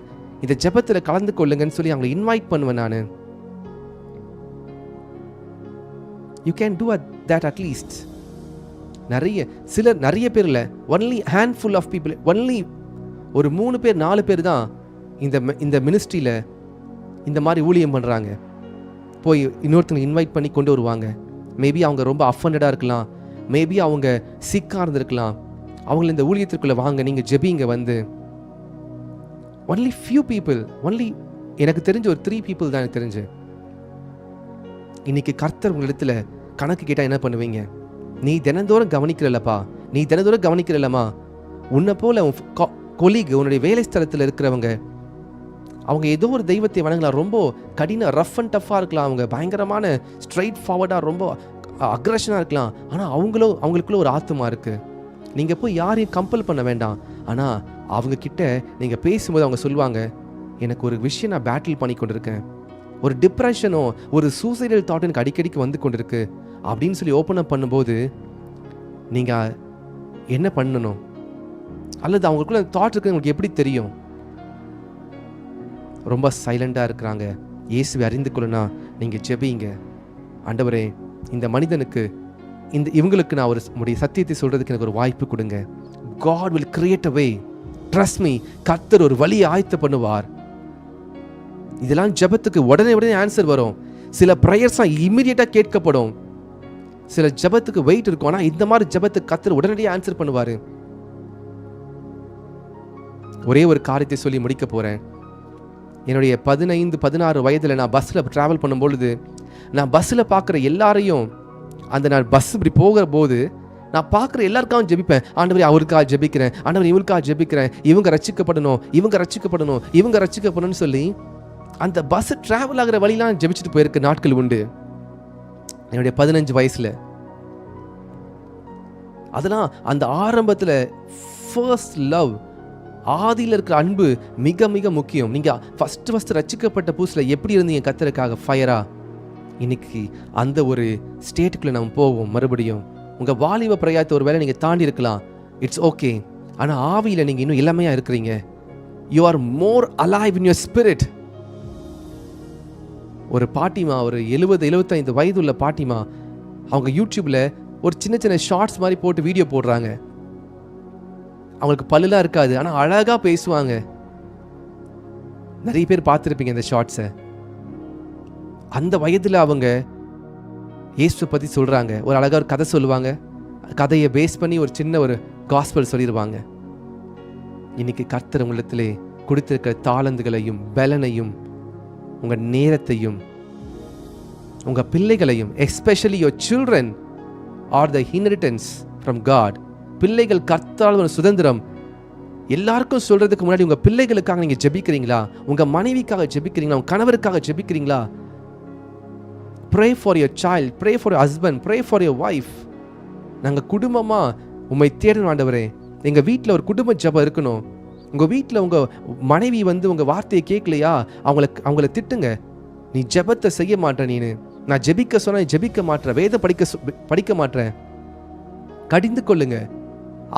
[SPEAKER 1] இந்த ஜெபத்தில் கலந்து கொள்ளுங்கன்னு சொல்லி அவங்களை இன்வைட் பண்ணுவேன் நான். You can do that at least. நிறைய பேர் இல்லை, only handful of people, only ஒரு 3 பேர் 4 பேர் தான் இந்த மினிஸ்ட்ரியில் இந்த மாதிரி ஊழியம் பண்ணுறாங்க. போய் இன்னொருத்தங்க இன்வைட் பண்ணி கொண்டு வருவாங்க. மேபி அவங்க ரொம்ப அஃபண்டடாக இருக்கலாம், மேபி அவங்க சிக்காக இருந்திருக்கலாம். அவங்கள இந்த ஊழியத்திற்குள்ளே வாங்க, நீங்கள் ஜெபிங்க வந்து. ஒன்லி ஃபியூ பீப்புள், ஒன்லி எனக்கு தெரிஞ்ச ஒரு 3 பீப்புள் தான் எனக்கு தெரிஞ்சு. இன்னைக்கு கர்த்தர் உங்களிடத்துல கணக்கு கேட்டால் என்ன பண்ணுவீங்க? நீ தினந்தோறும் கவனிக்கிறல்லப்பா, நீ தினந்தோறும் கவனிக்கிறல்லம்மா, உன்னை போல கொலீக், உன்னுடைய வேலை ஸ்தலத்தில் இருக்கிறவங்க, அவங்க ஏதோ ஒரு தெய்வத்தை வணங்கலாம், ரொம்ப கடின ரஃப் அண்ட் டஃப்பாக இருக்கலாம், அவங்க பயங்கரமான ஸ்ட்ரைட் ஃபார்வர்டாக ரொம்ப அக்ரஷனாக இருக்கலாம். ஆனால் அவங்களுக்குள்ள ஒரு ஆத்மா இருக்குது. நீங்கள் போய் யாரையும் கம்பல் பண்ண வேண்டாம். ஆனால் அவங்கக்கிட்ட நீங்கள் பேசும்போது அவங்க சொல்லுவாங்க, எனக்கு ஒரு விஷயம் நான் பேட்டில் பண்ணி கொண்டிருக்கேன், ஒரு டிப்ரெஷனோ ஒரு சூசைடல் தாட் எனக்கு அடிக்கடிக்கு வந்து கொண்டிருக்கு அப்படின்னு சொல்லி ஓப்பன் அப் பண்ணும்போது நீங்கள் என்ன பண்ணணும்? அல்லது அவங்களுக்குள்ள தாட் இருக்கு உங்களுக்கு எப்படி தெரியும்? ரொம்ப சைலண்டாக இருக்கிறாங்க. இயேசுவை அறிந்து கொள்ளனா நீங்கள் ஜெபிங்க. ஆண்டவரே, இந்த மனிதனுக்கு இவங்களுக்கு நான் ஒரு சத்தியத்தை சொல்றதுக்கு எனக்கு ஒரு வாய்ப்பு கொடுங்க. God will create a way. Trust me, கர்த்தர் ஒரு வழியை ஆயத்த பண்ணுவார். இதெல்லாம் ஜெபத்துக்கு உடனே ஆன்சர் வரும். சில ப்ரேயர்ஸ் இமிடியேட்டாக கேட்கப்படும், சில ஜெபத்துக்கு வெயிட் இருக்கும். ஆனால் இந்த மாதிரி ஜெபத்துக்கு கர்த்தர் உடனடியாக ஆன்சர் பண்ணுவார். ஒரே ஒரு காரியத்தை சொல்லி முடிக்க போகிறேன். என்னுடைய 15-16 வயதில் நான் பஸ்ஸில் ட்ராவல் பண்ணும்பொழுது, நான் பஸ்ஸில் பார்க்குற எல்லாரையும், நான் பஸ் இப்படி போகிற போது நான் பார்க்குற எல்லாருக்காகவும் ஜெபிப்பேன். ஆண்டவரே, அவருக்காக ஜெபிக்கிறேன், ஆண்டவரே இவருக்காக ஜெபிக்கிறேன், இவங்க ரட்சிக்கப்படணும், இவங்க ரட்சிக்கப்படணும், இவங்க ரட்சிக்கப்படணும்னு சொல்லி அந்த பஸ் ட்ராவல் ஆகிற வழியெலாம் ஜெபிச்சுட்டு போயிருக்க நாட்கள் உண்டு என்னுடைய 15 வயசில். அதெல்லாம் அந்த ஆரம்பத்தில் ஃபர்ஸ்ட் லவ், ஆதியில் இருக்கிற அன்பு மிக மிக முக்கியம். நீங்கள் ஃபஸ்ட்டு ரட்சிக்கப்பட்ட புதுசில் எப்படி இருந்தீங்க கர்த்தருக்காக ஃபயரா? இன்னைக்கு அந்த ஒரு ஸ்டேட்டுக்குள்ளே நம்ம போவோம். மறுபடியும் உங்கள் வாலிப பிரயாயத்தை ஒரு வேளை நீங்கள் தாண்டி இருக்கலாம், இட்ஸ் ஓகே. ஆனால் ஆவியில் நீங்கள் இன்னும் இளமையாக இருக்கிறீங்க. You R more alive in your spirit. ஒரு பாட்டிமா, ஒரு 70-75 வயது உள்ள பாட்டிமா, அவங்க யூடியூப்பில் ஒரு சின்ன ஷார்ட்ஸ் மாதிரி போட்டு வீடியோ போடுறாங்க. அவங்களுக்கு பல்லுலாம் இருக்காது, ஆனால் அழகாக பேசுவாங்க. நிறைய பேர் பார்த்துருப்பீங்க இந்த ஷார்ட்ஸை. அந்த வயதில் அவங்க இயேசுவை பற்றி சொல்கிறாங்க. ஒரு அழகாக ஒரு கதை சொல்லுவாங்க, கதையை பேஸ் பண்ணி ஒரு சின்ன ஒரு காஸ்பல் சொல்லிடுவாங்க. இன்னைக்கு கர்த்தர் உங்களிடத்திலே கொடுத்திருக்கிற தாளந்துகளையும் பலனையும் உங்கள் நேரத்தையும் உங்கள் பிள்ளைகளையும், especially your children are the inheritance from God. பிள்ளைகள் கர்த்தரால் ஒரு சுதந்திரம். எல்லாருக்கும் சொல்றதுக்கு முன்னாடி உங்கள் பிள்ளைகளுக்காக நீங்கள் ஜெபிக்கிறீங்களா? உங்கள் மனைவிக்காக ஜெபிக்கிறீங்களா? உங்கள் கணவருக்காக ஜெபிக்கிறீங்களா? Pray for your child, pray for your husband, pray for your wife. நாங்கள் குடும்பமாக உம்மை தேடணும் ஆண்டவரே. எங்கள் வீட்டில் ஒரு குடும்ப ஜெபம் இருக்கணும். உங்கள் வீட்டில் உங்கள் மனைவி உங்கள் வார்த்தையை கேட்கலையா, அவங்கள திட்டுங்க. நீ ஜெபத்தை செய்ய மாட்டேன், நான் ஜெபிக்க சொன்ன ஜெபிக்க மாட்டேன், வேதம் படிக்க மாட்டேன். கடிந்து கொள்ளுங்க,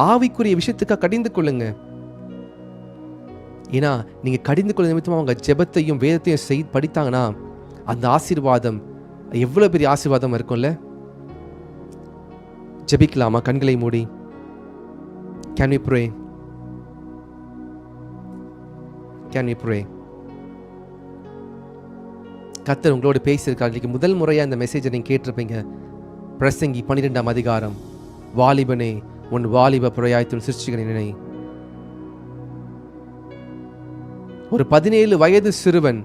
[SPEAKER 1] ஆவிக்குரிய விஷயத்துக்காக கடிந்து கொள்ளுங்க. ஏன்னா நீங்கள் கடிந்து கொள்ள நிமித்தமாக அவங்க ஜெபத்தையும் வேதத்தையும் படித்தாங்கன்னா அந்த ஆசீர்வாதம் எவ்வளோ பெரிய ஆசீர்வாதம் இருக்கும்ல. ஜெபிக்கலாமா? கண்களை மூடி. Can we pray? Can we pray? கர்த்தர் உங்களோடு பேசியிருக்கார். இன்னைக்கு முதல் முறையாக இந்த மெசேஜை நீங்கள் கேட்டிருப்பீங்க. பிரசங்கி 12ஆம் அதிகாரம். வாலிபனே, உன் வாலிப பிரயாயத்தில் சிருஷ்டிகனை நினை. ஒரு 17 வயது சிறுவன்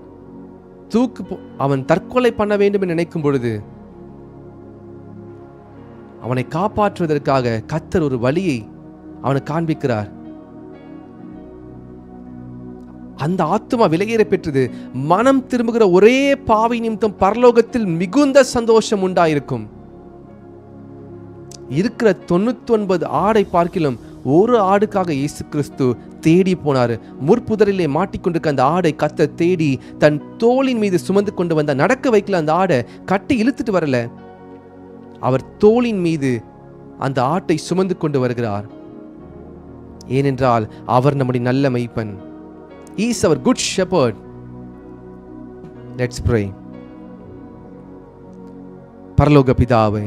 [SPEAKER 1] அவன் தற்கொலை பண்ண வேண்டும் என்று நினைக்கும் பொழுது அவனை காப்பாற்றுவதற்காக கர்த்தர் ஒரு வழியை அவனுக்கு காண்பிக்கிறார். அந்த ஆத்துமா விலையேற பெற்றது. மனம் திரும்புகிற ஒரே பாவி நிமித்தம் பரலோகத்தில் மிகுந்த சந்தோஷம் உண்டாயிருக்கும். இருக்கிற 99 ஆடை பார்க்கிலும் ஒரு ஆடுக்காக இயேசு கிறிஸ்து தேடி போனாரு. முற்புதரிலே மாட்டிக்கொண்டிருக்க அந்த ஆடை கத்த தேடி தன் தோளின் மீது சுமந்து கொண்டு வந்த. நடக்க வைக்கல, அந்த ஆடை கட்டி இழுத்துட்டு வரல, அவர் தோளின் மீது அந்த ஆட்டை சுமந்து கொண்டு வருகிறார். ஏனென்றால் அவர் நம்முடைய நல்ல மெய்ப்பன். He is our good shepherd. Let's pray. பரலோக பிதாவே,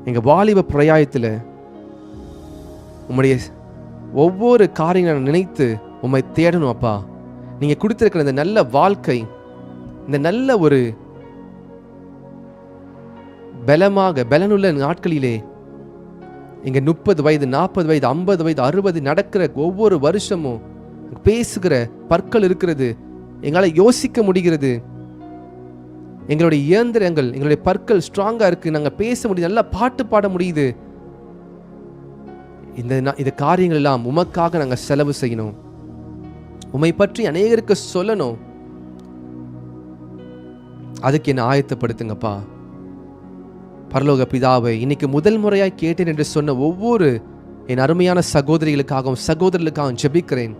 [SPEAKER 1] எங்க வாலிப பிரயாயத்தில் உம்முடைய ஒவ்வொரு காரியங்களை நினைத்து உம்மை தேடணும் அப்பா. நீங்க கொடுத்திருக்கிற இந்த நல்ல வாழ்க்கை, இந்த நல்ல ஒரு பலனுள்ள நாட்களிலே இங்க 30 வயது 40 வயது 50 வயது 60 நடக்கிற ஒவ்வொரு வருஷமும் பேசுகிற பற்கள் இருக்கிறது. எங்களால் யோசிக்க முடிகிறது. எங்களுடைய இயந்திரங்கள், எங்களுடைய பற்கள் ஸ்ட்ராங்கா இருக்கு. நாங்க பேச முடியுது, நல்லா பாட்டு பாட முடியுது. இந்த காரியங்கள் எல்லாம் உமக்காக நாங்க செலவு செய்யணும். உம்மை பற்றி அநேகருக்கு சொல்லணும். அதுக்கு என்ன ஆயத்தப்படுத்துங்கப்பா. பரலோக பிதாவை, இன்னைக்கு முதல் முறையாய் கேட்டேன் என்று சொன்ன ஒவ்வொரு என் அருமையான சகோதரிகளுக்காகவும் சகோதரர்களுக்காகவும் ஜெபிக்கிறேன்.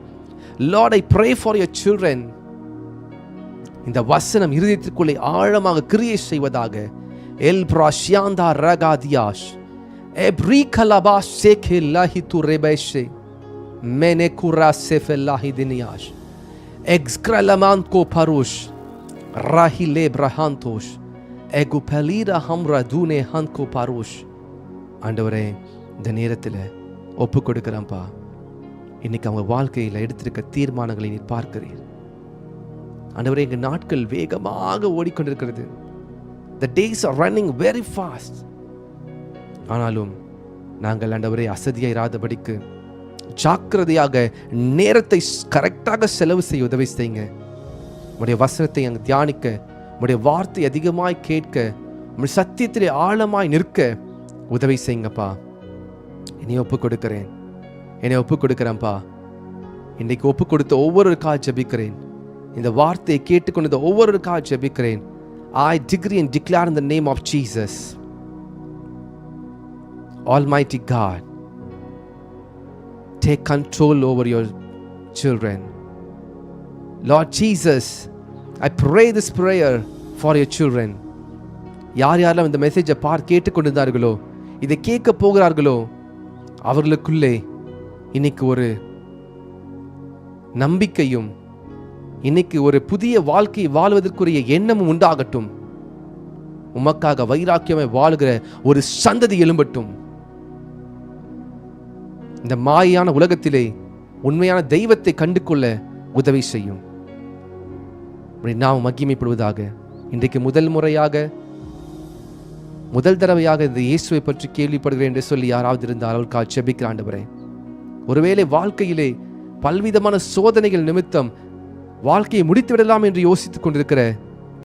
[SPEAKER 1] Lord, I pray for your children. இந்த வசனம் இருதயத்திற்குள்ளே ஆழமாக கிரியை செய்வதாக. எல் பிராஷியாந்தா ரகாதியாஷ் எப்ரிகலபா சேகெல்லாஹி துரெபேஷே மெனெகுரா செஃபெல்லாஹி தினியாஷ் எக்ஸ்க்ரலமான்கோ பருஷ் ராஹிலே பிரஹாந்தோஷ் எகுபலீரா ஹம்ரா தூனே ஹன்கோ பருஷ். ஆண்டவரே, இந்த நேரத்தில் ஒப்பு கொடுக்கிறேன்ப்பா. இன்னைக்கு அவங்க வாழ்க்கையில் எடுத்திருக்க தீர்மானங்களை நீ பார்க்கிறீர். ஆண்டவரே, எங்க நாட்கள் வேகமாக ஓடிக்கொண்டிருக்கிறது. The days are running very fast. ஆனாலும் நாங்கள் ஆண்டவரே அசதியாயிராதபடிக்கு ஜாக்கிரதையாக நேரத்தை கரெக்டாக செலவு செய்ய உதவி செய்யுங்க. உம்முடைய வசனத்தை அங்கு தியானிக்க, உம்முடைய வார்த்தை அதிகமாய் கேட்க, உம்முடைய சத்தியத்திலே ஆழமாய் நிற்க உதவி செய்யுங்கப்பா. என்னை ஒப்பு கொடுக்கிறேன்ப்பா. இன்னைக்கு ஒப்பு கொடுத்த ஒவ்வொருக்காக ஜெபிக்கிறேன். இந்த வார்த்தையை கேட்டுக்கொண்ட ஒவ்வொருக்காக ஜெபிக்கிறேன். I decree and declare in the name of Jesus. Almighty God, take control over your children. Lord Jesus, I pray this prayer for your children. யாரெல்லாம் இந்த மெசேஜை கேட்டுக்கொண்டிருந்தார்களோ, இதை கேட்க போகிறார்களோ, அவர்களுக்குள்ளே இன்னைக்கு ஒரு நம்பிக்கையும், இன்னைக்கு ஒரு புதிய வாழ்க்கை வாழ்வதற்குரிய எண்ணமும் உண்டாகட்டும். உமக்காக வைராக்கியமாய் வாழ்கிற ஒரு சந்ததி எழும்பட்டும். இந்த மாயான உலகத்திலே உண்மையான தெய்வத்தை கண்டுகொள்ள உதவி செய்யும். நாம் மகிமைப்படுவதாக. இன்றைக்கு முதல் தடவையாக இந்த இயேசுவை பற்றி கேள்விப்படுகிறேன் என்று சொல்லி யாராவது இருந்தால் அவர்களுக்காக ஜெபிக்கிற ஆண்டவரே, ஒருவேளை வாழ்க்கையிலே பல்விதமான சோதனைகள் நிமித்தம் வாழ்க்கையை முடித்து விடலாம் என்று யோசித்துக் கொண்டிருக்கிற